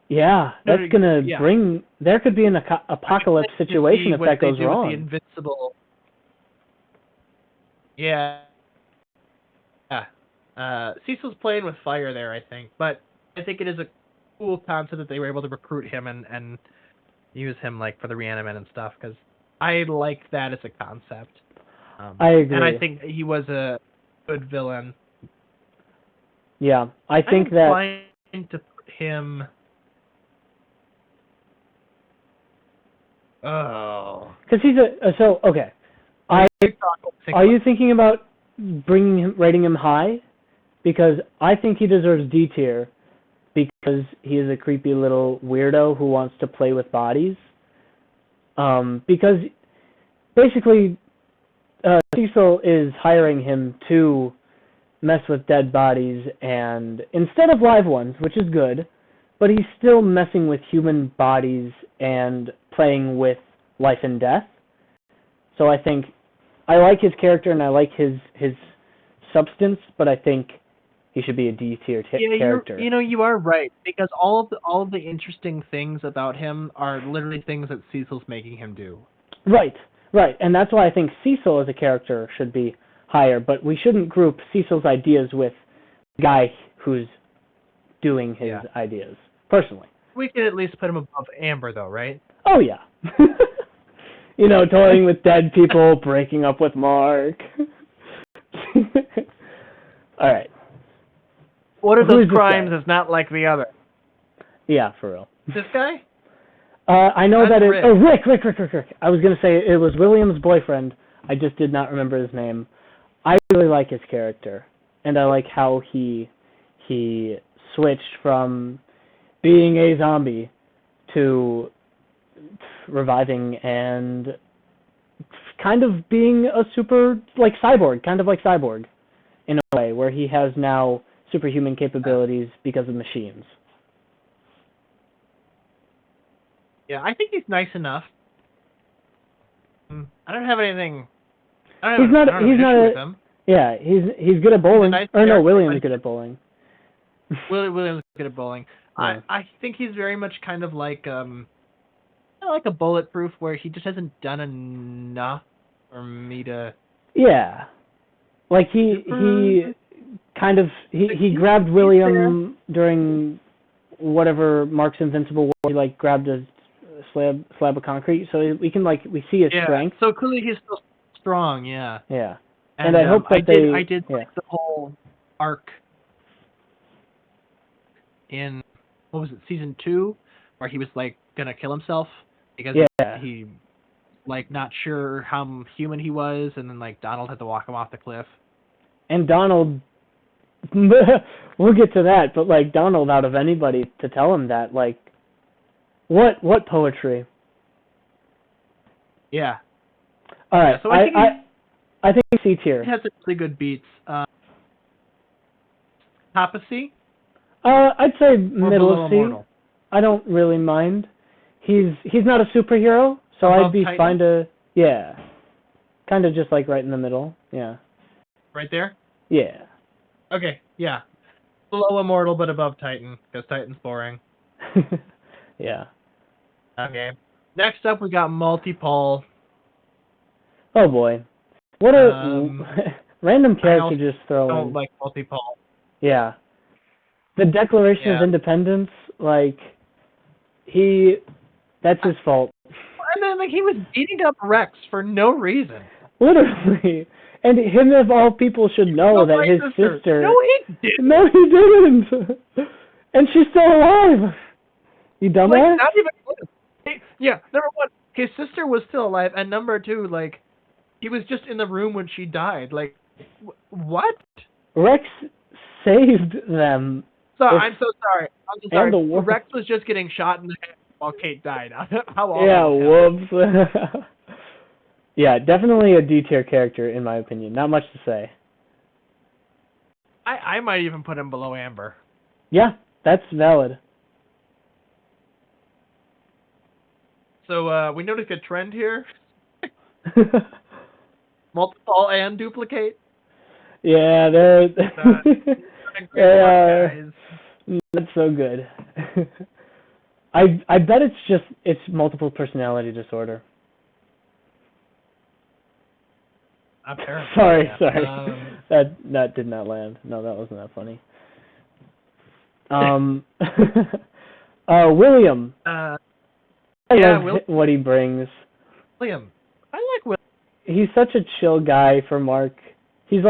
Yeah, that's gonna bring. There could be an apocalypse situation if that goes wrong.
The Invincible. Yeah. Yeah. Cecil's playing with fire there, I think, but I think it is a cool concept that they were able to recruit him and use him like for the Reanimen and stuff, because I like that as a concept.
I agree.
And I think he was a good villain.
Yeah, I think that.
I'm trying to put him. Oh.
Because he's okay. Are you thinking about rating him high? Because I think he deserves D tier because he is a creepy little weirdo who wants to play with bodies. Because basically, Cecil is hiring him to mess with dead bodies and instead of live ones, which is good, but he's still messing with human bodies and playing with life and death. So I think I like his character and I like his substance, but I think he should be a D tier character.
You are right, because all of the interesting things about him are literally things that Cecil's making him do.
Right, and that's why I think Cecil as a character should be higher, but we shouldn't group Cecil's ideas with the guy who's doing his ideas, personally.
We can at least put him above Amber, though, right?
Oh, yeah. Toying with dead people, breaking up with Mark. All right.
What are those crimes that's not like the other?
Yeah, for real.
This guy?
I know
That's
that
Rick.
Rick. I was going to say it was William's boyfriend. I just did not remember his name. I really like his character, and I like how he switched from being a zombie to reviving and kind of being a super, like cyborg, in a way, where he has now superhuman capabilities because of machines.
Yeah, I think he's nice enough. I don't have anything. He's not with him.
Yeah, he's good at bowling. William's good at bowling.
William's good at bowling. Yeah. I think he's very much kind of like like a Bulletproof, where he just hasn't done enough for me to. Yeah,
like he grabbed William during whatever Mark's Invincible war. He like grabbed a slab of concrete, so we see his strength.
So clearly he's still strong. Yeah.
Yeah. And I hope that
I did like the whole arc in what was it, season 2, where he was like gonna kill himself because
Yeah.
he like not sure how human he was, and then like Donald had to walk him off the cliff.
And Donald, we'll get to that, but like Donald, out of anybody to tell him that, like, what poetry?
Yeah.
All right,
Yeah, so
I think C tier.
it has some really good beats. Top of C?
I'd say
Or
middle
below
of C.
Immortal?
I don't really mind. He's not a superhero, so
Above
I'd be
Titan?
fine to, yeah, kind of just like right in the middle. Yeah.
Right there?
Yeah.
Okay, yeah. Below Immortal, but above Titan, because Titan's boring.
Yeah.
Okay. Next up, we got Multi-Pole.
Oh boy. What a random character just throw
Don't
in.
like Multi-Pole.
Yeah. The Declaration of Independence, like, that's his fault.
And then, like, he was beating up Rex for no reason.
Literally. And him, of all people, should know that his sister...
No, he didn't.
No, he didn't. And she's still alive. You dumbass.
Like, not even... Yeah, number one, his sister was still alive, and number two, like, he was just in the room when she died. Like, what?
Rex saved them.
So, I'm so sorry. I'm so sorry.
And the
Rex was just getting shot in the head while Kate died. How awful.
Yeah, whoops. Yeah, definitely a D tier character, in my opinion. Not much to say.
I might even put him below Amber.
Yeah, that's valid.
So, we noticed a trend here. Multiple and duplicate.
Yeah, they're
guys.
Not so good. I bet it's multiple personality disorder.
Apparently.
Sorry. That did not land. No, that wasn't that funny. William.
I
love
William.
what he brings.
William. I like William.
He's such a chill guy for Mark. He's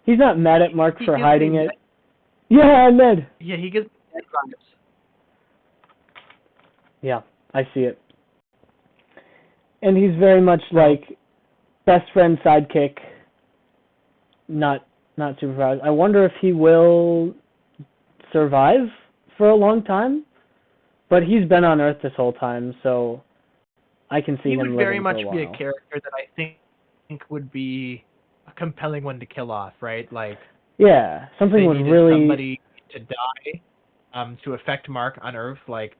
not mad at Mark for hiding it. Yeah, Ned.
Yeah, he gives me Ned vibes.
Yeah, I see it. And he's very much like best friend sidekick. Not supervised. I wonder if he will survive for a long time. But he's been on Earth this whole time, so I can see him living for a while. He would very much
be a character that I think would be a compelling one to kill off, right? Like,
yeah, something would really
somebody to die, to affect Mark on Earth, like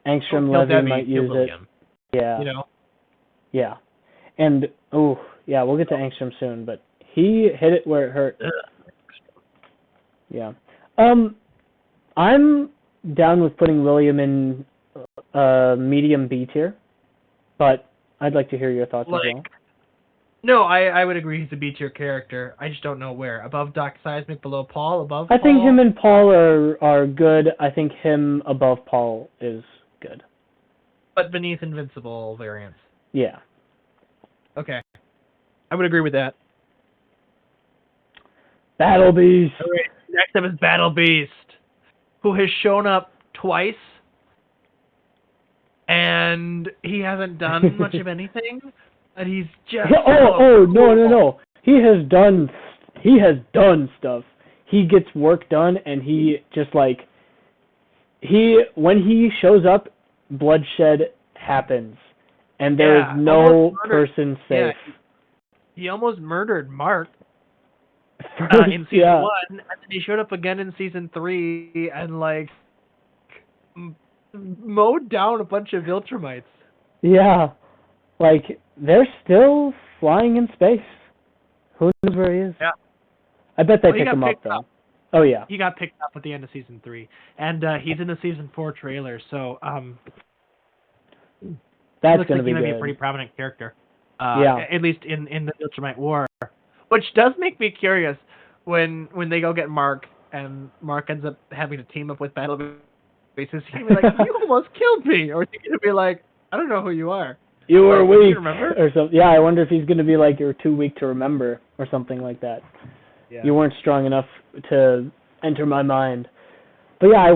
Angstrom Levy might use it. Yeah.
You know.
Yeah, and we'll get to Angstrom soon, but he hit it where it hurt. Yeah. I'm down with putting William in medium B tier, but I'd like to hear your thoughts as well.
No, I would agree he's a B tier character. I just don't know where. Above Doc Seismic, below Paul, above Paul?
I think him and Paul are good. I think him above Paul is good.
But beneath Invincible variants.
Yeah.
Okay. I would agree with that.
Battle Beast.
All right. Next up is Battle Beast, who has shown up twice, and he hasn't done much of anything, and he's just
No. He has done stuff. He gets work done, and he just when he shows up, bloodshed happens, and there is no person safe.
Yeah, he almost murdered Mark. In season 1, and then he showed up again in season 3 and mowed down a bunch of Viltrumites.
Yeah, they're still flying in space. Who knows where he is?
Yeah,
I bet they pick him up though. Oh yeah,
he got picked up at the end of season 3, and he's in the season 4 trailer. So
that's going to be
good. Be a pretty prominent character. At least in the Viltrumite War. Which does make me curious when they go get Mark, and Mark ends up having to team up with Battle Beast. Is he going to be like, you almost killed me? Or is he going to be like, I don't know who you are.
You were weak.
You remember?
Or something. Yeah, I wonder if he's going to be like, you're too weak to remember, or something like that. Yeah. You weren't strong enough to enter my mind. But yeah,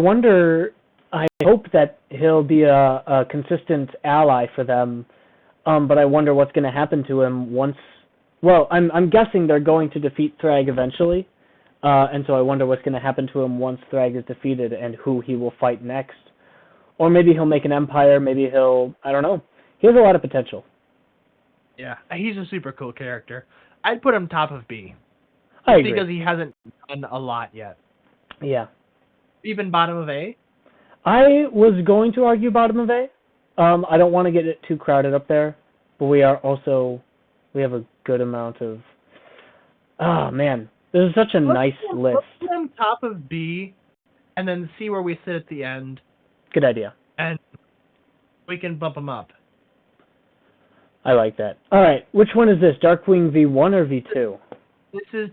I hope that he'll be a consistent ally for them. But I wonder what's going to happen to him once. Well, I'm guessing they're going to defeat Thrag eventually, and so I wonder what's going to happen to him once Thrag is defeated and who he will fight next. Or maybe he'll make an empire. Maybe I don't know. He has a lot of potential.
Yeah, he's a super cool character. I'd put him top of B.
I agree.
Because he hasn't done a lot yet.
Yeah.
Even bottom of A?
I was going to argue bottom of A. I don't want to get it too crowded up there, but we have a good amount of. Oh man, this is such a nice list.
Let's put him top of B, and then see where we sit at the end.
Good idea.
And we can bump him up.
I like that. All right, which one is this? Darkwing V1 or V2?
This is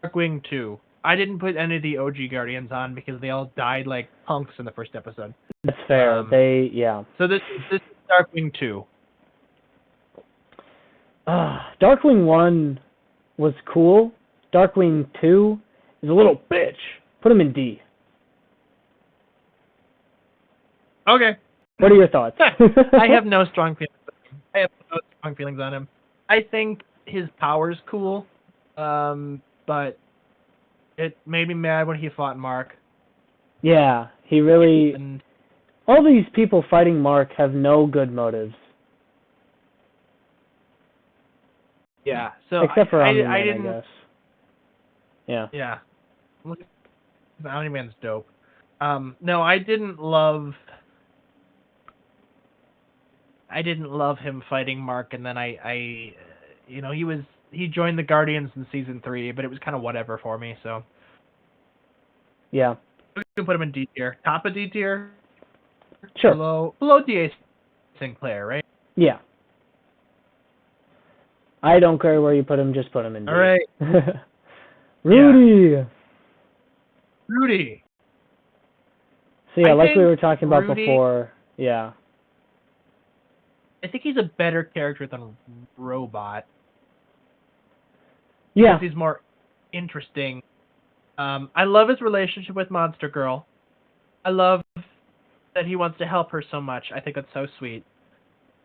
Darkwing 2. I didn't put any of the OG Guardians on because they all died like punks in the first episode.
That's fair.
So this is Darkwing 2.
Darkwing 1 was cool. Darkwing 2 is a little bitch. Put him in D.
Okay.
What are your thoughts?
I have no strong feelings on him. I think his power's cool, but it made me mad when he fought Mark.
Yeah, he really. All these people fighting Mark have no good motives.
Yeah, so
except for Omni,
I didn't.
I guess. Yeah.
Yeah. The Omni-Man's dope. No, I didn't love him fighting Mark, and then he joined the Guardians in season 3, but it was kind of whatever for me. So
yeah,
we can put him in D tier, top of D tier.
Sure.
Below D.A. Sinclair, right?
Yeah. I don't care where you put him, just put him in D.
All right.
Rudy.
Yeah. Rudy.
So yeah, like we were talking about
Rudy,
before, yeah.
I think he's a better character than Robot.
Yeah.
Because he's more interesting. I love his relationship with Monster Girl. I love that he wants to help her so much. I think that's so sweet.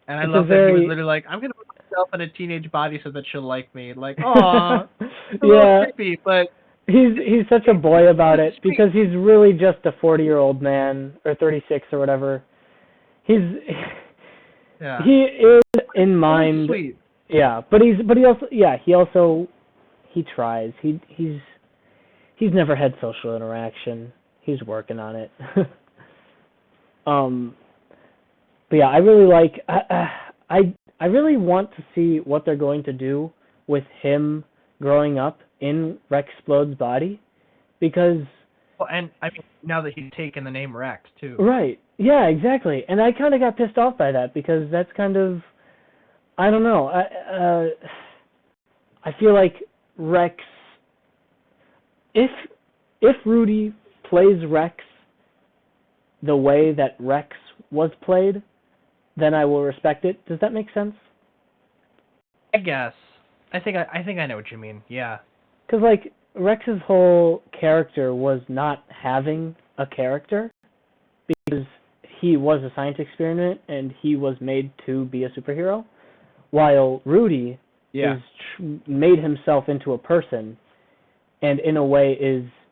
And I love that he was literally like, I'm going to put myself in a teenage body so that she'll like me. Like, aw. It's a little creepy, but...
He's such a boy about it because he's really just a 40-year-old man, or 36 or whatever. He is in mind.
Sweet.
Yeah, but he tries. He's never had social interaction. He's working on it. But yeah, I really like. I really want to see what they're going to do with him growing up in Rex Splod's body, because.
Well, and I mean, now that he's taken the name Rex too.
Right. Yeah. Exactly. And I kind of got pissed off by that because that's kind of. I don't know. I feel like Rex. If Rudy plays Rex the way that Rex was played, then I will respect it. Does that make sense?
I guess. I think I know what you mean. Yeah.
Because like Rex's whole character was not having a character, because he was a science experiment and he was made to be a superhero, while Rudy made himself into a person, and in a way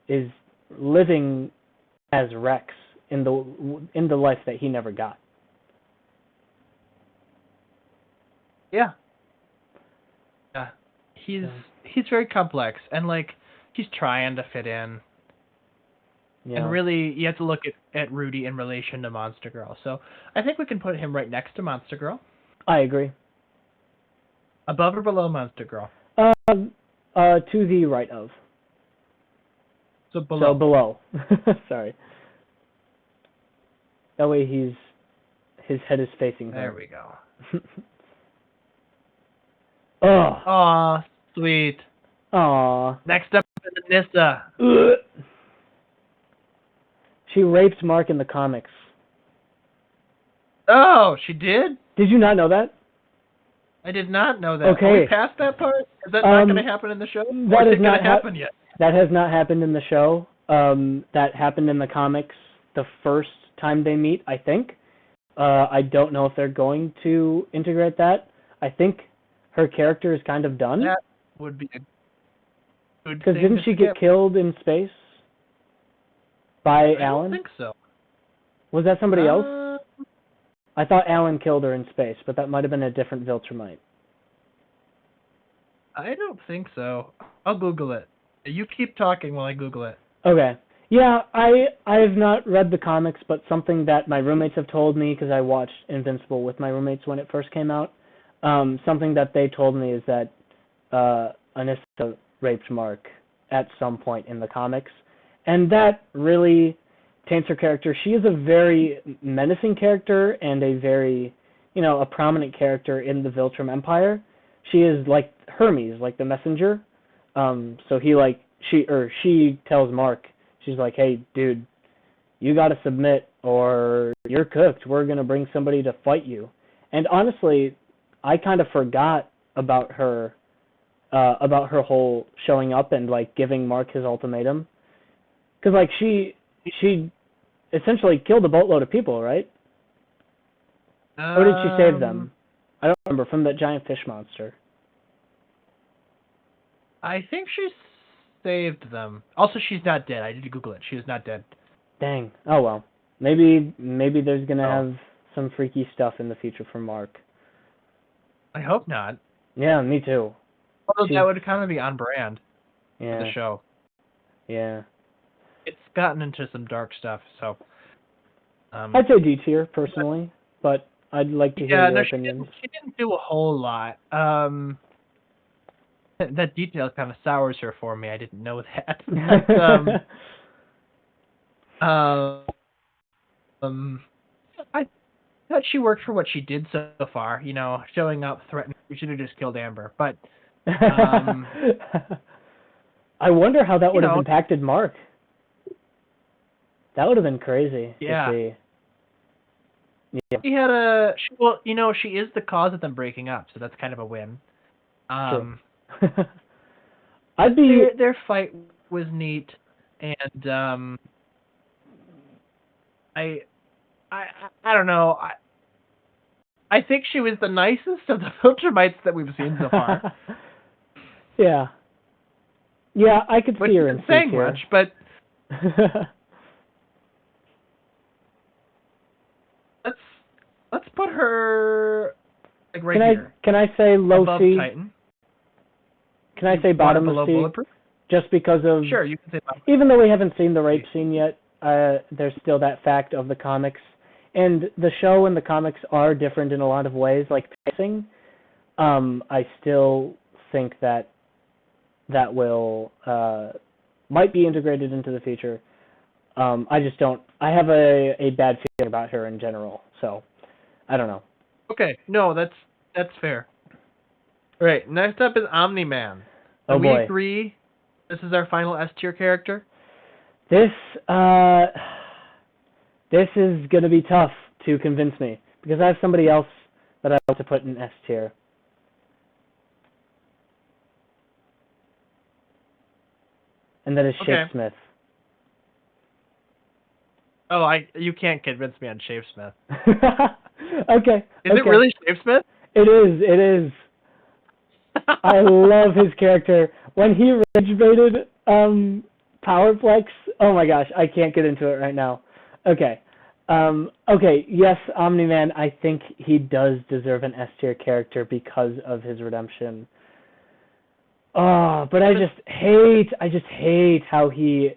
is living as Rex in the life that he never got.
Yeah. Yeah. He's very complex, and like he's trying to fit in. Yeah. And really, you have to look at Rudy in relation to Monster Girl. So I think we can put him right next to Monster Girl.
I agree.
Above or below Monster Girl?
To the right of.
So below.
Sorry. That way his head is facing her.
There we go.
Oh.
Aw, sweet.
Aw.
Next up is Nissa.
She raped Mark in the comics.
Oh, she did?
Did you not know that?
I did not know that.
Okay.
Are we past that part? Is that not going to happen in the show? That is not happen yet.
That has not happened in the show. that happened in the comics the first time they meet, I think. I don't know if they're going to integrate that. I think her character is kind of done.
That would be a good
Because
thing
didn't
to
she
skip.
get killed in space by Alan?
I don't think so.
Was that somebody else?
Uh,
I thought Alan killed her in space, but that might have been a different Viltrumite.
I don't think so. I'll Google it. You keep talking while I Google it.
Okay. Yeah, I have not read the comics, but something that my roommates have told me, because I watched Invincible with my roommates when it first came out, something that they told me is that Anissa raped Mark at some point in the comics, and that really taints her character. She is a very menacing character and a very, a prominent character in the Viltrum Empire. She is like Hermes, like the messenger. So she tells Mark, she's like, hey, dude, you got to submit or you're cooked. We're going to bring somebody to fight you. And honestly, I kind of forgot about her whole showing up and like giving Mark his ultimatum. Because like she essentially killed a boatload of people, right? Or did she save them? I don't remember, from that giant fish monster.
I think she saved them. Also, she's not dead. I did Google it. She is not dead.
Dang. Oh well. Maybe there's gonna have some freaky stuff in the future for Mark.
I hope not.
Yeah, me too.
Although that would kind of be on brand for the show.
Yeah.
It's gotten into some dark stuff, so.
I'd say D tier personally, but I'd like to hear your opinions.
She didn't do a whole lot. That detail kind of sours her for me. I didn't know that. I thought she worked for what she did so far. Showing up, threatening. We should have just killed Amber, but.
I wonder how that would have impacted Mark. That would have been crazy to see. Yeah.
She had she is the cause of them breaking up, so that's kind of a win.
True.
Their fight was neat, and I don't know. I think she was the nicest of the Viltrumites that we've seen so far.
Yeah, I could see her in
saying much, but let's put her like right here.
Can I say low
above
C?
Titan.
Can I say bottom of C?
Bulletproof?
Just because of
sure, you can say bottom.
Even though we haven't seen the rape scene yet, there's still that fact of the comics, and the show and the comics are different in a lot of ways, like pacing. I still think that will might be integrated into the future. I just don't. I have a bad feeling about her in general, so I don't know.
Okay, no, that's fair. All right, next up is Omni Man.
Oh boy.
We agree this is our final S tier character?
This is going to be tough to convince me, because I have somebody else that I want to put in S tier. And that is Shape Smith.
Oh, you can't convince me on Shape Smith.
Okay.
Is it really Shape Smith?
It is. I love his character. When he rage baited Powerplex, oh my gosh, I can't get into it right now. Okay. Yes, Omni-Man, I think he does deserve an S tier character because of his redemption. Oh, but I just hate how he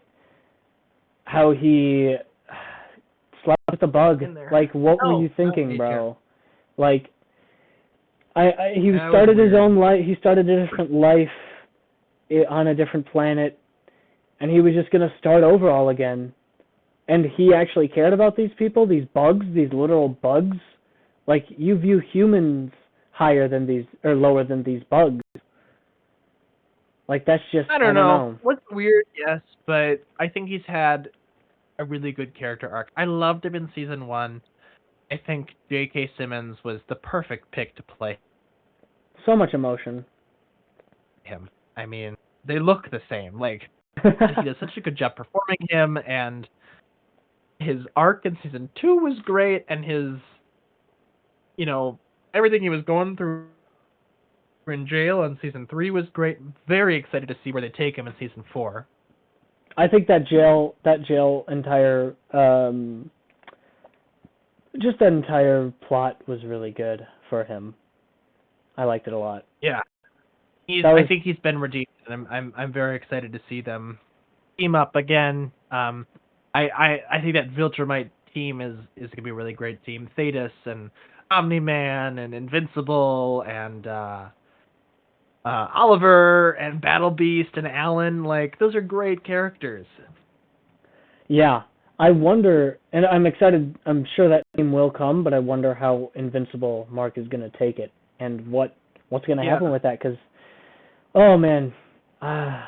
slept with the bug. Like, what were you thinking, bro? Like, he started his own life. He started a different life on a different planet, and he was just gonna start over all again. And he actually cared about these people, these bugs, these literal bugs. Like, you view humans higher than these, or lower than these bugs. Like, that's just,
I don't know. What's weird, yes, but I think he's had a really good character arc. I loved him in season 1. I think J.K. Simmons was the perfect pick to play
so much emotion.
him. I mean, they look the same. Like, And he does such a good job performing him, and his arc in season 2 was great, and his, everything he was going through in jail in season 3 was great. Very excited to see where they take him in season 4.
I think that jail entire just that entire plot was really good for him. I liked it a lot.
Yeah, I think he's been redeemed, and I'm very excited to see them team up again. I think that Viltrumite team is gonna be a really great team. Thetis and Omni-Man and Invincible and Oliver and Battle Beast and Alan, like, those are great characters.
Yeah, I wonder, and I'm excited. I'm sure that team will come, but I wonder how Invincible Mark is going to take it and what's going to happen with that. Because, oh man, I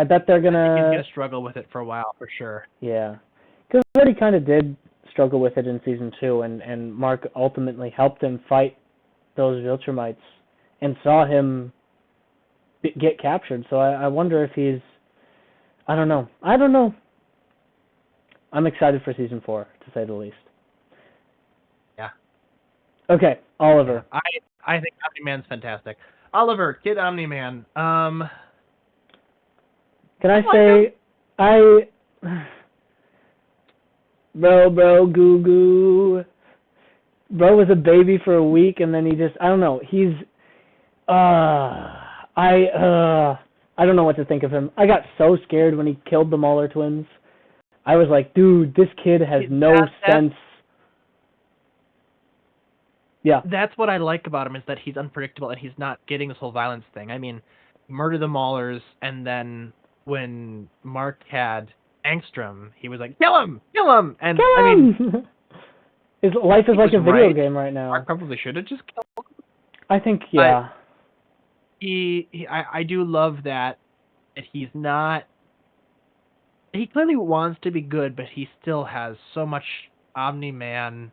bet they're gonna.
He's gonna struggle with it for a while for sure.
Yeah, because he already kind of did struggle with it in season 2, and Mark ultimately helped him fight those Viltrumites and saw him get captured. So I wonder if he's. I don't know. I'm excited for season 4, to say the least.
Yeah.
Okay, Oliver.
Yeah, I think Omni-Man's fantastic. Oliver, Kid Omni-Man.
Can I say Bro, goo goo. Bro was a baby for a week, and then he just, I don't know. He's, I don't know what to think of him. I got so scared when he killed the Mauler twins. I was like, dude, this kid has no sense. Yeah.
That's what I like about him, is that he's unpredictable and he's not getting this whole violence thing. I mean, murder the Maulers, and then when Mark had Angstrom, he was like, kill him! And
kill him!
I mean,
his life is like a video game right now.
Mark probably should have just killed him.
I think, yeah.
I do love that he's not. He clearly wants to be good, but he still has so much Omni-Man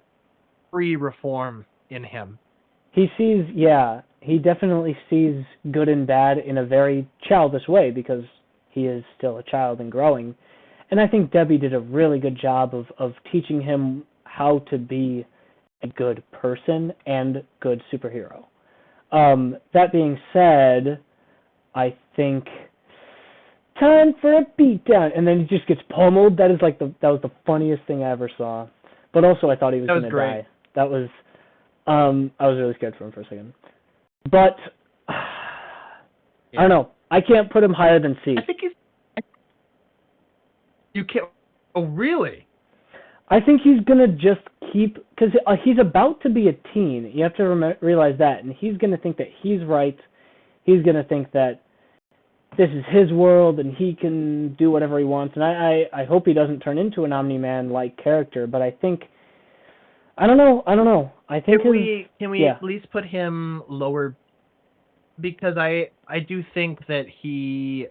pre-reform in him.
He definitely sees good and bad in a very childish way, because he is still a child and growing. And I think Debbie did a really good job of teaching him how to be a good person and good superhero. That being said, I think time for a beatdown, and then he just gets pummeled. That was the funniest thing I ever saw. But also, I thought he was going to die. That was, I was really scared for him for a second. But I don't know. I can't put him higher than C.
I think you can't. Oh, really?
I think he's gonna just keep, because he's about to be a teen. You have to realize that, and he's gonna think that he's right. He's gonna think that this is his world and he can do whatever he wants. And I hope he doesn't turn into an Omni-Man like character. But I think, I don't know. I think
can we at least put him lower? Because I do think that he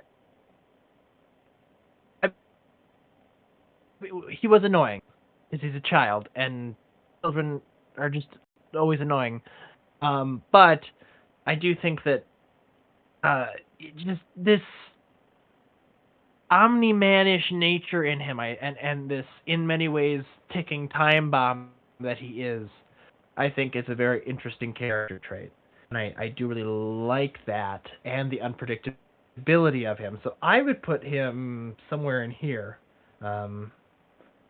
was annoying, because he's a child, and children are just always annoying. But I do think that just this Omni-Man-ish nature in him, and this, in many ways, ticking time bomb that he is, I think is a very interesting character trait. And I do really like that, and the unpredictability of him. So I would put him somewhere in here.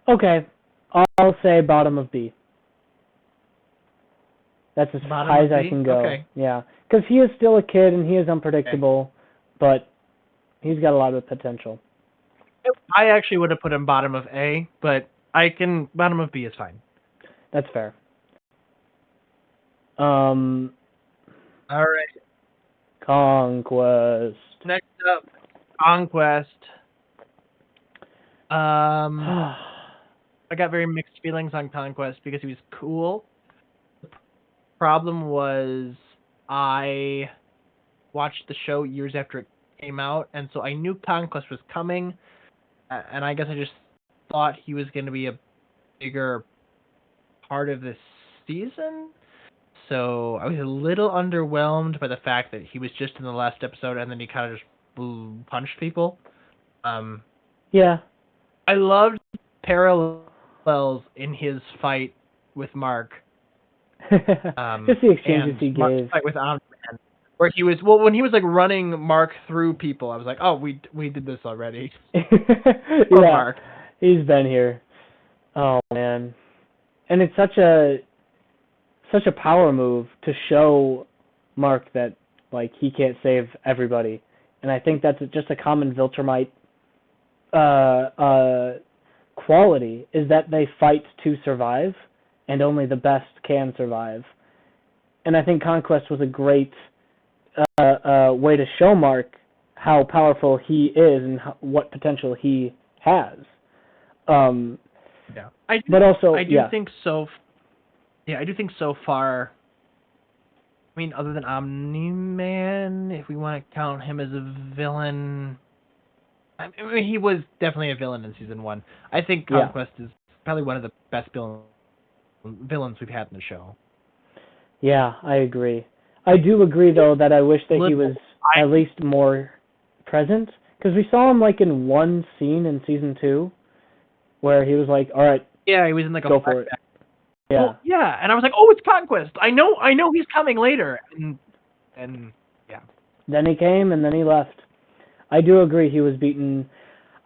Okay, I'll say bottom of B. That's as high as I can go.
Okay.
Yeah, because he is still a kid and he is unpredictable, but he's got a lot of potential.
I actually would have put him bottom of A, but bottom of B is fine.
That's fair.
All right.
Conquest.
Next up, Conquest. I got very mixed feelings on Conquest because he was cool. The problem was I watched the show years after it came out, and so I knew Conquest was coming, and I guess I just thought he was going to be a bigger part of this season. So I was a little underwhelmed by the fact that he was just in the last episode, and then he kind of just punched people.
Yeah.
I loved parallels in his fight with Mark.
Just the exchanges
And
he
Mark's
gave.
fight with Omni-Man, where he was when he was like running Mark through people, I was like, oh, we did this already. Poor
Yeah,
Mark.
he's been here. Oh man, and it's such a power move to show Mark that like he can't save everybody, and I think that's just a common Viltrumite quality is that they fight to survive, and only the best can survive. And I think Conquest was a great way to show Mark how powerful he is and what potential he has.
Yeah.
But also,
I do think so. Yeah, I do think so far. I mean, other than Omni-Man, if we want to count him as a villain, I mean, he was definitely a villain in season 1. I think Conquest is probably one of the best villains we've had in the show.
Yeah, I agree. I do agree, though, that I wish that he was at least more present. Because we saw him, like, in one scene in Season 2, where he was like, all right,
yeah, he was in, like,
go for it. Yeah.
Well, yeah, and I was like, oh, it's Conquest. I know he's coming later. And yeah.
Then he came, and then he left. I do agree he was beaten.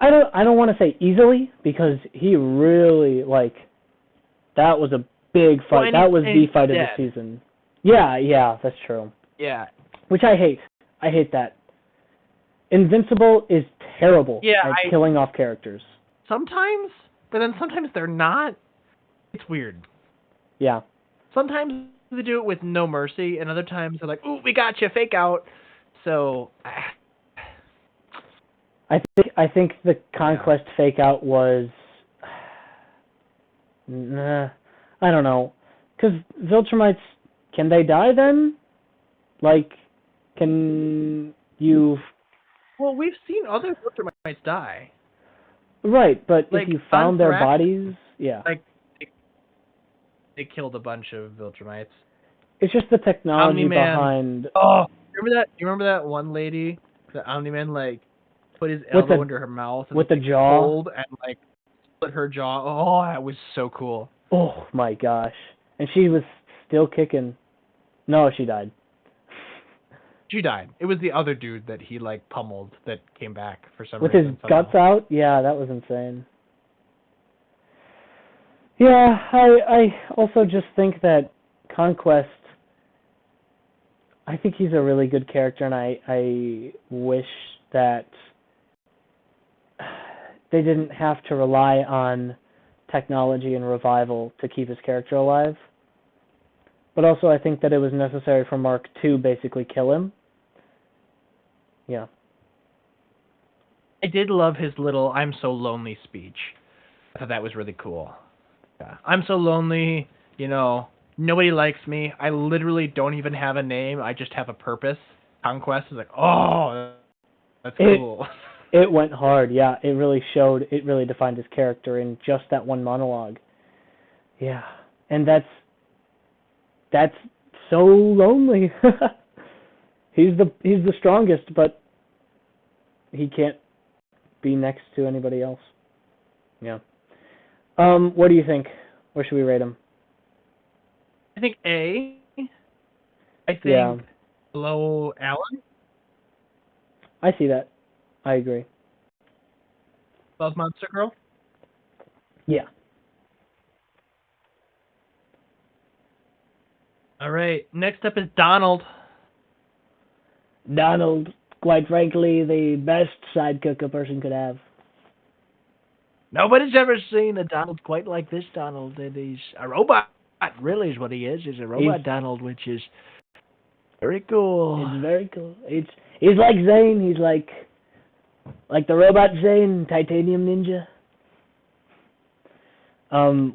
I don't want to say easily, because he really, like, that was a big fight. That was the fight of the season. Yeah, that's true.
Yeah.
Which I hate. I hate that. Invincible is terrible at killing off characters.
Sometimes, but then sometimes they're not. It's weird.
Yeah.
Sometimes they do it with no mercy, and other times they're like, ooh, we got you, fake out. So...
I think the Conquest fake out was... I don't know. Because Viltrumites, can they die then? Like, can you...
Well, we've seen other Viltrumites die.
Right, but
like,
if you found their bodies, yeah.
Like, they killed a bunch of Viltrumites.
It's just the technology behind...
Oh, remember that? You remember that one lady, the Omni-Man, like, put his elbow under her mouth and
with the jaw,
pulled and like split her jaw. Oh, that was so cool.
Oh my gosh! And she was still kicking. No, she died.
She died. It was the other dude that he like pummeled that came back for some
reason. With his guts out? Yeah, that was insane. Yeah, I also just think that Conquest. I think he's a really good character, and I wish that they didn't have to rely on technology and revival to keep his character alive. But also I think that it was necessary for Mark to basically kill him. Yeah.
I did love his little "I'm so lonely" speech. I thought that was really cool. Yeah. I'm so lonely, nobody likes me. I literally don't even have a name. I just have a purpose. Conquest is like, oh, that's cool.
It went hard, yeah. It really defined his character in just that one monologue. Yeah. And that's so lonely. He's the strongest, but he can't be next to anybody else. Yeah. What do you think? Where should we rate him?
I think A. I think below Alan.
I see that. I agree.
Above Monster Girl?
Yeah.
All right. Next up is Donald.
Donald, quite frankly, the best sidekick a person could have.
Nobody's ever seen a Donald quite like this Donald, and he's a robot. Really, is what he is. He's a robot Donald, which is very cool.
It's very cool. He's like Zane. He's like the robot Zane, Titanium Ninja.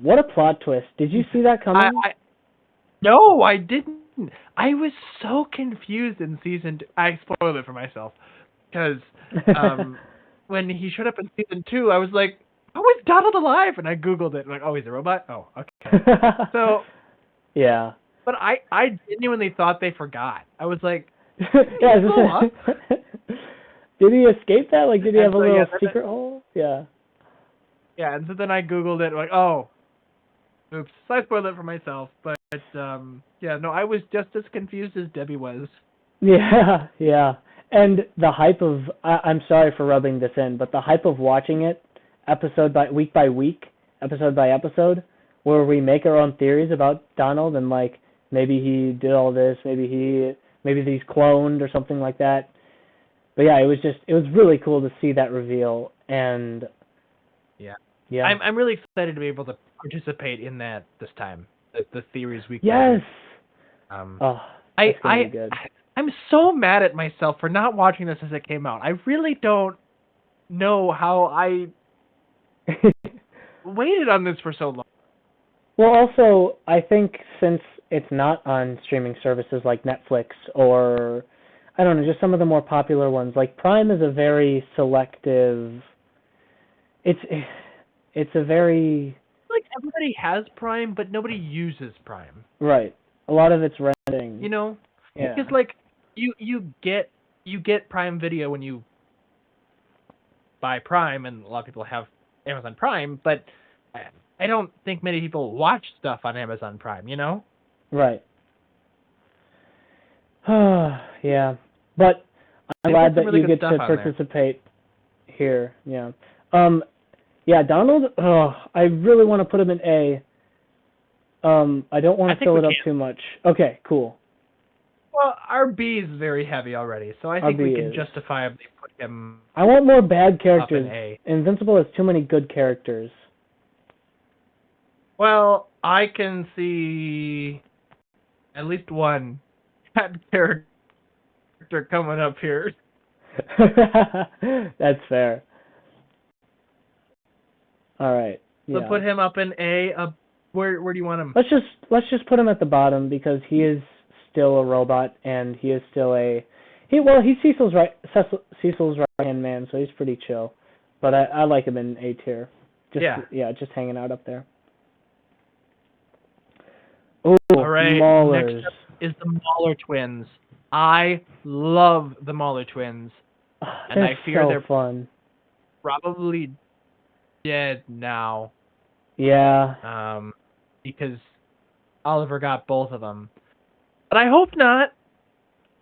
What a plot twist! Did you see that coming?
No, I didn't. I was so confused in season 2. I spoiled it for myself because when he showed up in season 2, I was like, "How is Donald alive?" And I googled it. I'm like, "Oh, he's a robot." Oh, okay. So
yeah.
But I genuinely thought they forgot. I was like,
yeah. Did he escape that? Like, did he
And
have a
so,
little
yeah,
secret hole? Yeah.
Yeah, and so then I Googled it, like, oh, oops. So I spoiled it for myself. But, yeah, no, I was just as confused as Debbie was.
Yeah, yeah. And the hype of, I'm sorry for rubbing this in, but the hype of watching it week by week, episode by episode, where we make our own theories about Donald and like, maybe he did all this, maybe he's cloned or something like that. But yeah, it was really cool to see that reveal, and
Yeah.
yeah.
I'm really excited to be able to participate in that this time. The theories week by
Yes.
week.
Oh, that's gonna be good.
I'm so mad at myself for not watching this as it came out. I really don't know how I waited on this for so long.
Well, also, I think since it's not on streaming services like Netflix or, I don't know, just some of the more popular ones, like Prime is a very selective. It's a very
Like everybody has Prime, but nobody uses Prime.
right. A lot of it's renting.
You know?
Yeah.
Because like you get Prime Video when you buy Prime, and a lot of people have Amazon Prime, but I don't think many people watch stuff on Amazon Prime, you know?
Right. Yeah. But I'm
They've
glad
got some
that
really
you
good
get
stuff
to
on there.
participate here. Yeah. Yeah, Donald, I really want to put him in A. I don't want
I
to
think
fill
we
it up
can.
too much. Okay, cool.
Well, our B is very heavy already, so I think
RB
we can
is.
justifiably put him
I want more bad
up
characters.
in A.
Invincible has too many good characters.
Well, I can see at least one bad character coming up here.
That's fair. All right.
So
Yeah.
put him up in A. Where do you want him?
Let's just put him at the bottom because he is still a robot and he is still he's Cecil's right hand man, so he's pretty chill. But I like him in A tier. Just hanging out up there. Oh,
All right.
Maulers.
Next up is the Mauler twins. I love the Mauler twins, and I fear they're
fun.
probably dead now.
Yeah.
Because Oliver got both of them. But I hope not.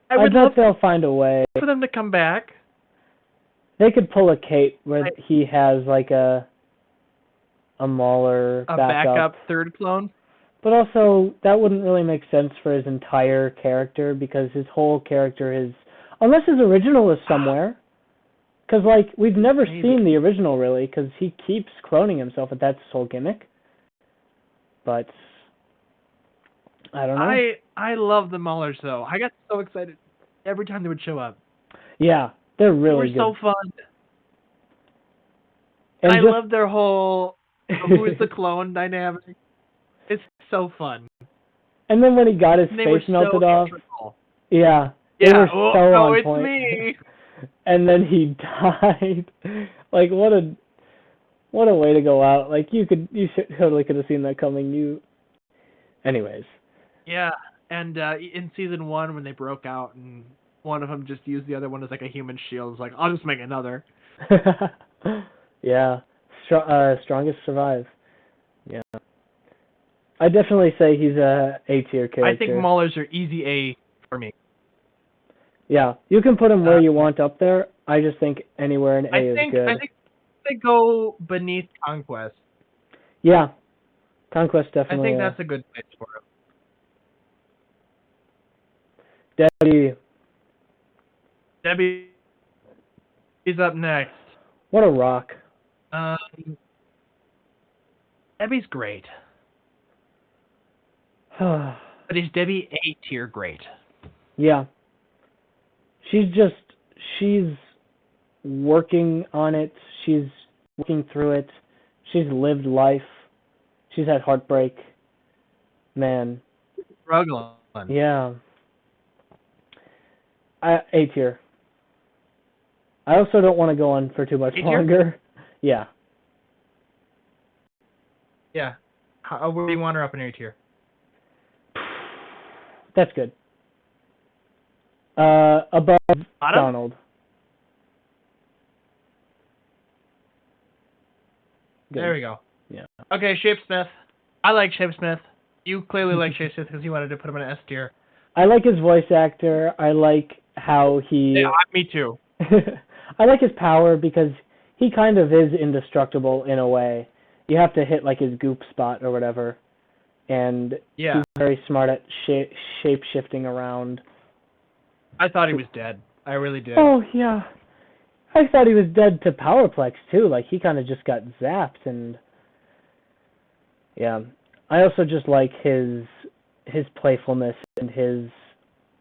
I
bet
would love
they'll find a way.
for them to come back.
They could pull a Kate where he has like a Mauler
backup third clone.
But also, that wouldn't really make sense for his entire character because his whole character is, unless his original is somewhere. Because like we've never seen the original really, because he keeps cloning himself, and that's his whole gimmick. But I don't know.
I love the Maulers though. I got so excited every time they would show up.
Yeah, they're really good.
They were so fun. And I love their whole who is the clone dynamic. It's so fun.
And then when he got his face melted off, they were so on point.
Me.
And then he died. Like what a way to go out. Like you totally could have seen that coming. Anyways.
Yeah, and in season 1 when they broke out and one of them just used the other one as like a human shield, it's like I'll just make another.
Yeah, strongest survive. Yeah. I definitely say he's a A-tier character.
I think Maulers are easy A for me.
Yeah, you can put him where you want up there. I just think anywhere in A is good.
I think they go beneath Conquest.
Yeah, Conquest definitely.
I think that's a good place for him. Debbie is up next.
What a rock.
Debbie's great. But is Debbie A tier great?
Yeah. She's working on it. She's working through it. She's lived life. She's had heartbreak. Man.
Struggling.
Yeah. A tier. I also don't want to go on for too much longer. Yeah.
Yeah. Where do you want her up in A tier?
That's good. Above
Bottom?
Donald. Good.
There we go.
Yeah.
Okay, Shapesmith. I like Shapesmith. You clearly like Shapesmith because you wanted to put him in an S tier.
I like his voice actor. I like how he...
Yeah, me too.
I like his power because he kind of is indestructible in a way. You have to hit like his goop spot or whatever. And
Yeah.
he's very smart at shape-shifting around.
I thought he was dead. I really did.
Oh, yeah. I thought he was dead to Powerplex, too. Like, he kind of just got zapped, and... Yeah. I also just like his playfulness and his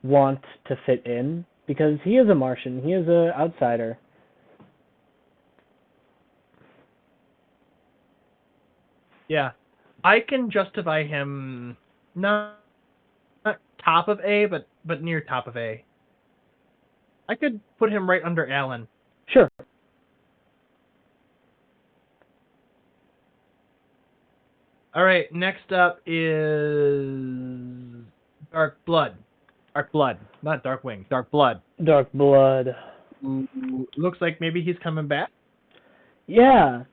want to fit in, because he is a Martian. He is an outsider.
Yeah. I can justify him not top of A, but near top of A. I could put him right under Alan.
Sure.
All right, next up is Dark Blood. Dark Blood, not Dark Wing. Dark Blood.
Dark Blood.
Ooh, looks like maybe he's coming back.
Yeah.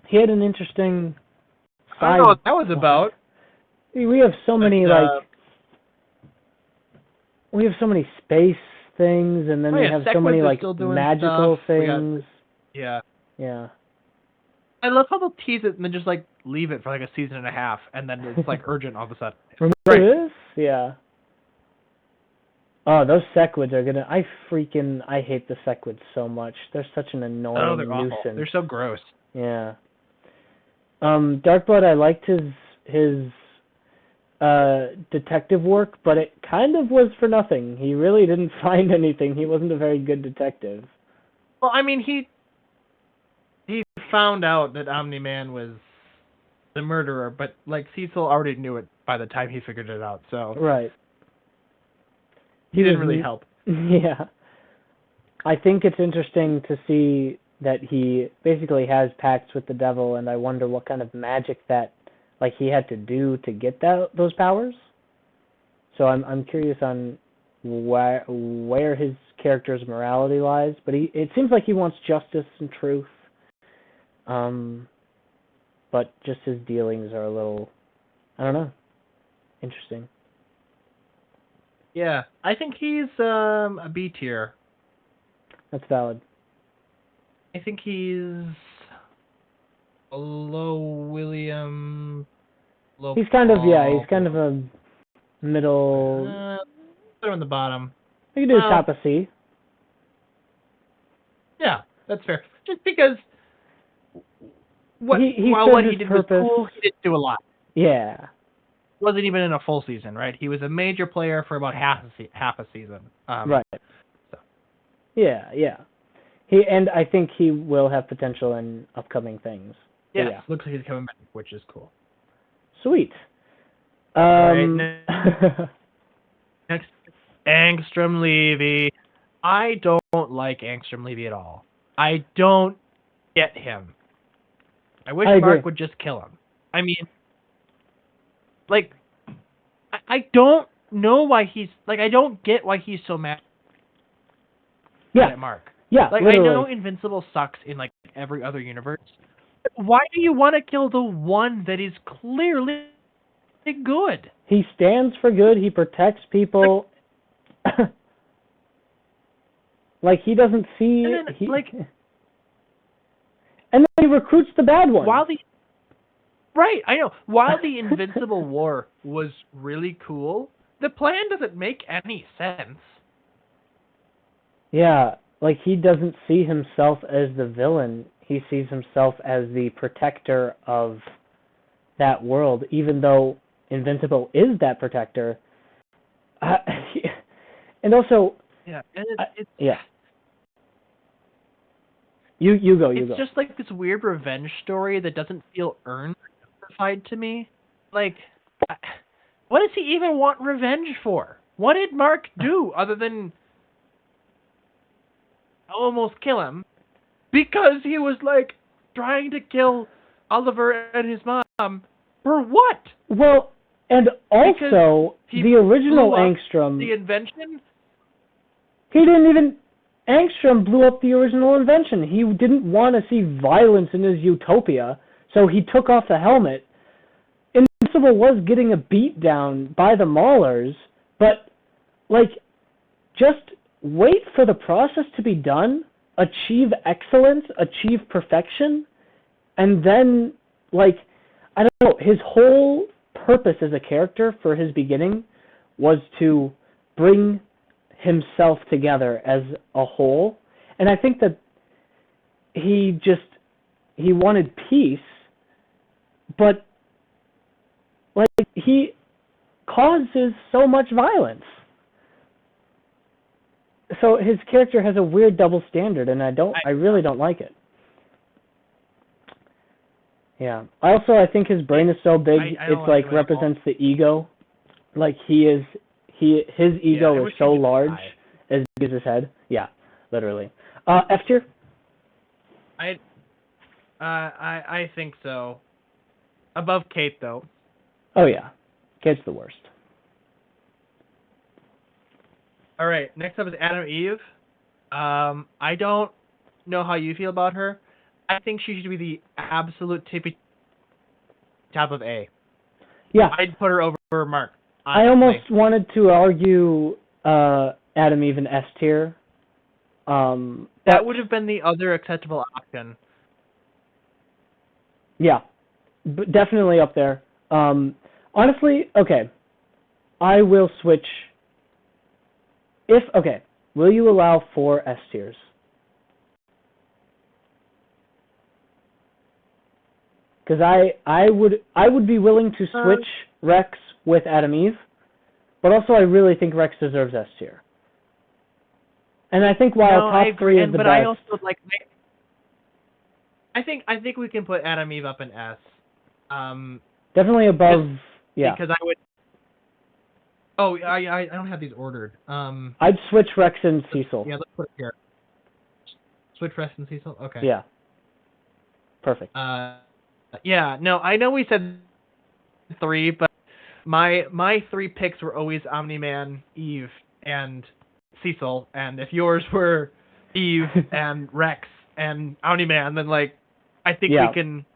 He had an interesting...
I don't know what that was about.
We have so many, we have so many space things, and then we have so many, like, magical things.
Yeah.
Yeah.
I love how they'll tease it and then just, like, leave it for, like, a season and a half, and then it's, like, urgent all of a sudden.
Remember this? Yeah. Oh, those sequids are gonna... I hate the sequids so much. They're such an annoying nuisance.
Awful. They're so gross.
Yeah. Darkblood, I liked his detective work, but it kind of was for nothing. He really didn't find anything. He wasn't a very good detective.
Well, I mean, he found out that Omni-Man was the murderer, but, like, Cecil already knew it by the time he figured it out, so...
Right.
He didn't really help.
Yeah. I think it's interesting to see that he basically has pacts with the devil, and I wonder what kind of magic that, like, he had to do to get those powers. So I'm curious on where his character's morality lies, but it seems like he wants justice and truth. But just his dealings are a little, I don't know, interesting.
Yeah, I think he's a B tier.
That's valid.
I think he's below William. Below
he's kind
Paul.
he's kind of a middle.
Put him on the bottom.
You can do top of C.
Yeah, that's fair. Just because what
he
what he did
purpose.
was cool, he didn't do a lot.
Yeah.
Wasn't even in a full season, right? He was a major player for about half a season.
Right.
So.
Yeah. And I think he will have potential in upcoming things.
Yes,
yeah.
Looks like he's coming back, which is cool.
Sweet.
Right, next, Angstrom Levy. I don't like Angstrom Levy at all. I don't get him. I wish Mark would just kill him. I mean, like, I don't know why he's, like, I don't get why he's so mad at Mark.
Yeah,
like,
literally.
I know Invincible sucks in, like, every other universe. Why do you want to kill the one that is clearly good?
He stands for good. He protects people. Like, he doesn't see...
And then,
and then he recruits the bad one.
Right, I know. While the Invincible War was really cool, the plan doesn't make any sense.
Yeah, like, he doesn't see himself as the villain. He sees himself as the protector of that world, even though Invincible is that protector. And also...
Yeah, and it's
yeah. You go.
It's just like this weird revenge story that doesn't feel earned or justified to me. Like, what does he even want revenge for? What did Mark do other than almost kill him? Because he was, like, trying to kill Oliver and his mom. For what?
Well, and also, the original Angstrom...
The invention?
He didn't even... Angstrom blew up the original invention. He didn't want to see violence in his utopia, So he took off the helmet. Invincible was getting a beat down by the Maulers, but, like, just wait for the process to be done, achieve excellence, achieve perfection, and then, like, I don't know, his whole purpose as a character for his beginning was to bring himself together as a whole. And I think that he wanted peace, but, like, he causes so much violence. So his character has a weird double standard, and I really don't like it. Yeah. Also, I think his brain is so big, it's like represents the ego. Like his ego is so large, as big as his head. Yeah, literally. F tier?
I think so. Above Kate, though.
Oh yeah, Kate's the worst.
All right, next up is Adam Eve. I don't know how you feel about her. I think she should be the absolute tippy top of A.
Yeah.
I'd put her over Mark.
Honestly. I almost wanted to argue Adam Eve in S tier.
That would have been the other acceptable option.
Yeah, definitely up there. Honestly, okay, I will switch. Will you allow 4 S tiers? Because I would be willing to switch Rex with Adam Eve, but also I really think Rex deserves S tier. And I think while top 3 is the best.
I also like. I think we can put Adam Eve up in S.
Definitely above. Yeah.
Because I would. Oh, I don't have these ordered.
I'd switch Rex and Cecil.
Yeah, let's put it here. Switch Rex and Cecil. Okay.
Yeah. Perfect.
Yeah. No, I know we said 3, but my 3 picks were always Omni-Man, Eve, and Cecil. And if yours were Eve and Rex and Omni-Man, then like I think we can,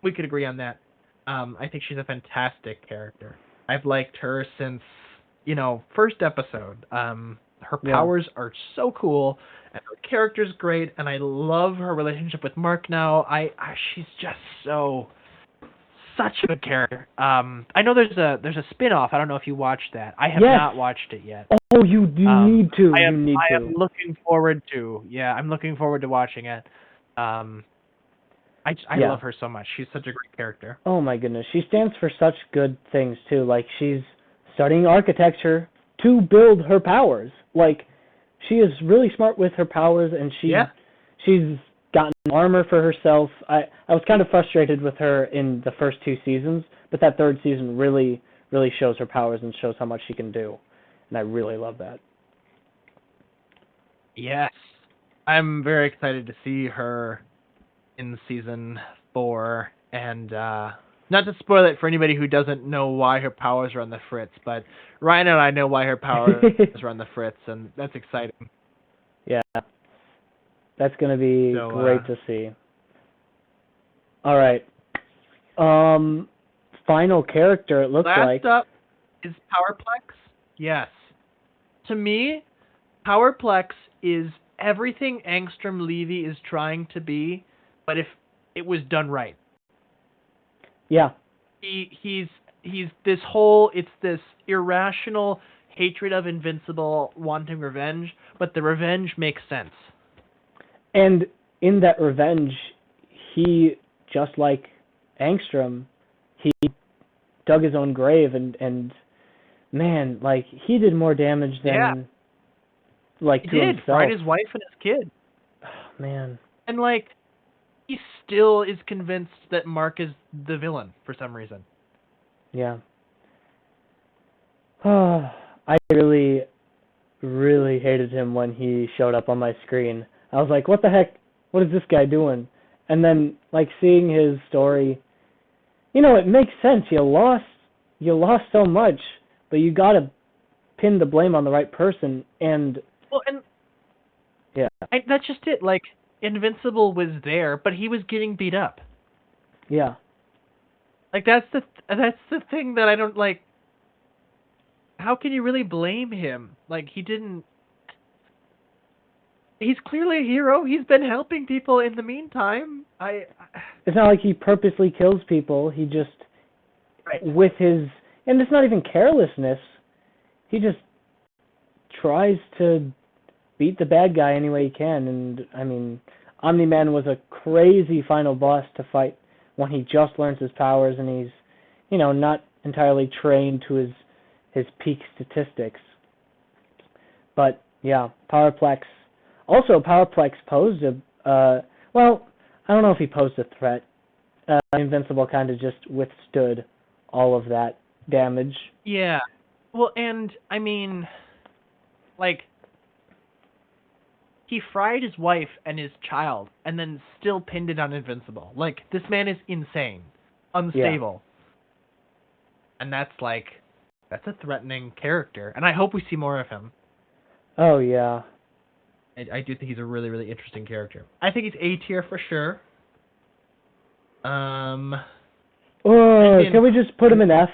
we could agree on that. I think she's a fantastic character. I've liked her since, first episode. Her powers are so cool, and her character's great, and I love her relationship with Mark now. She's just such a good character. I know there's a spin-off. I don't know if you watched that. I have not watched it yet.
Oh, you need to.
I am looking forward to. Yeah, I'm looking forward to watching it. I love her so much. She's such a great character.
Oh my goodness. She stands for such good things too. Like she's studying architecture to build her powers. Like she is really smart with her powers, and she's gotten armor for herself. I was kind of frustrated with her in the first 2 seasons, but that 3rd season really shows her powers and shows how much she can do. And I really love that.
Yes. I'm very excited to see her in season 4, and not to spoil it for anybody who doesn't know why her powers are on the fritz, but Ryan and I know why her powers are on the fritz, and that's exciting.
Yeah, that's going to be great to see. All right. Final character, it looks like.
Last up is Powerplex. Yes. To me, Powerplex is everything Angstrom Levy is trying to be, but if it was done right.
Yeah.
He's this whole, it's this irrational hatred of Invincible, wanting revenge, but the revenge makes sense.
And in that revenge, he, just like Angstrom, he dug his own grave, and man, like, he did more damage than, like,
he
to
did,
himself.
Right, his wife and his kid.
Oh, man.
And, like, he still is convinced that Mark is the villain for some reason.
Yeah. Oh, I really hated him when he showed up on my screen. I was like, what the heck? What is this guy doing? And then, like, seeing his story, it makes sense. You lost so much, but you gotta pin the blame on the right person. And
that's just it. Like, Invincible was there, but he was getting beat up.
Yeah.
Like that's the thing that I don't like. How can you really blame him? Like he didn't. He's clearly a hero. He's been helping people in the meantime.
It's not like he purposely kills people. He just,
Right.
with his, and it's not even carelessness. He just tries to beat the bad guy any way he can. And I mean, Omni-Man was a crazy final boss to fight when he just learns his powers and he's, not entirely trained to his peak statistics. But yeah, Powerplex. Also, Powerplex posed well, I don't know if he posed a threat. Invincible kind of just withstood all of that damage.
Yeah. Well, and I mean, like, he fried his wife and his child and then still pinned it on Invincible. Like, this man is insane. Unstable. Yeah. And that's a threatening character. And I hope we see more of him.
Oh, yeah.
I do think he's a really, really interesting character. I think he's A tier for sure.
Can we just put him in F?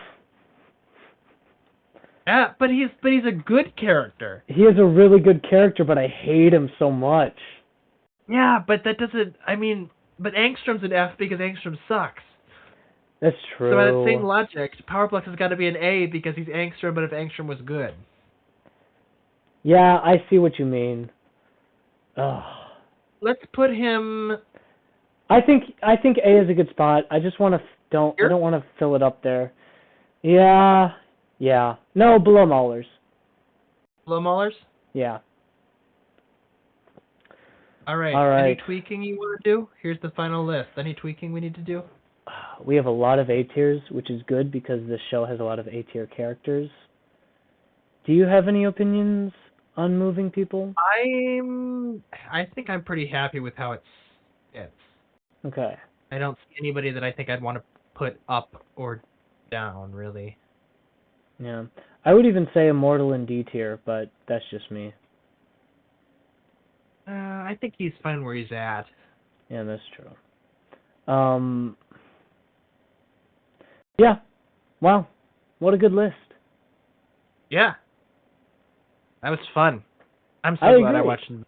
Yeah, but he's a good character.
He is a really good character, but I hate him so much.
Yeah, but that doesn't. I mean, but Angstrom's an F because Angstrom sucks.
That's true.
So by that same logic, Powerplex has got to be an A because he's Angstrom, but if Angstrom was good.
Yeah, I see what you mean. Ugh.
Let's put him.
I think A is a good spot. I just want to I don't want to fill it up there. Yeah. No, below Maulers.
Below Maulers?
Yeah.
All right. Any tweaking you want to do? Here's the final list. Any tweaking we need to do?
We have a lot of A tiers, which is good because this show has a lot of A tier characters. Do you have any opinions on moving people?
I think I'm pretty happy with how it fits.
Okay.
I don't see anybody that I think I'd want to put up or down, really.
Yeah. I would even say Immortal in D tier, but that's just me.
I think he's fine where he's at.
Yeah, that's true. Yeah. Wow. What a good list.
Yeah. That was fun. I'm so glad I watched it.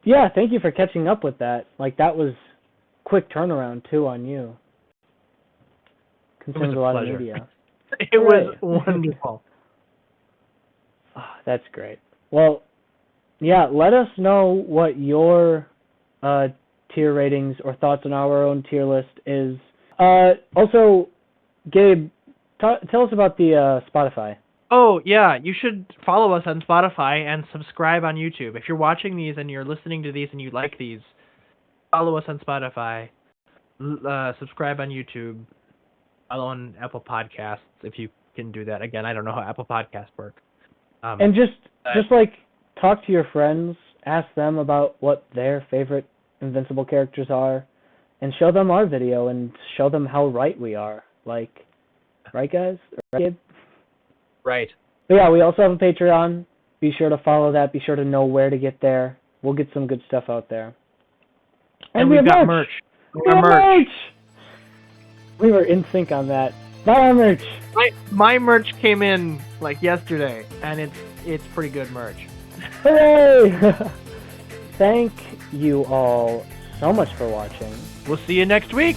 Yeah, thank you for catching up with that. Like, that was quick turnaround, too, on you. Consumed a lot of media.
It was wonderful.
Oh, that's great. Well, yeah, let us know what your tier ratings or thoughts on our own tier list is. Also, Gabe, tell us about the Spotify.
Oh, yeah, you should follow us on Spotify and subscribe on YouTube. If you're watching these and you're listening to these and you like these, follow us on Spotify, subscribe on YouTube, follow on Apple Podcasts if you can do that. Again, I don't know how Apple Podcasts work.
And just talk to your friends, ask them about what their favorite Invincible characters are, and show them our video and show them how right we are. Like, right, guys? Right, Gabe?
Right.
But yeah, we also have a Patreon. Be sure to follow that. Be sure to know where to get there. We'll get some good stuff out there.
And we've got merch.
We have merch! We were in sync on that. Buy our merch!
My merch came in like yesterday, and it's pretty good merch.
Hooray! Thank you all so much for watching.
We'll see you next week.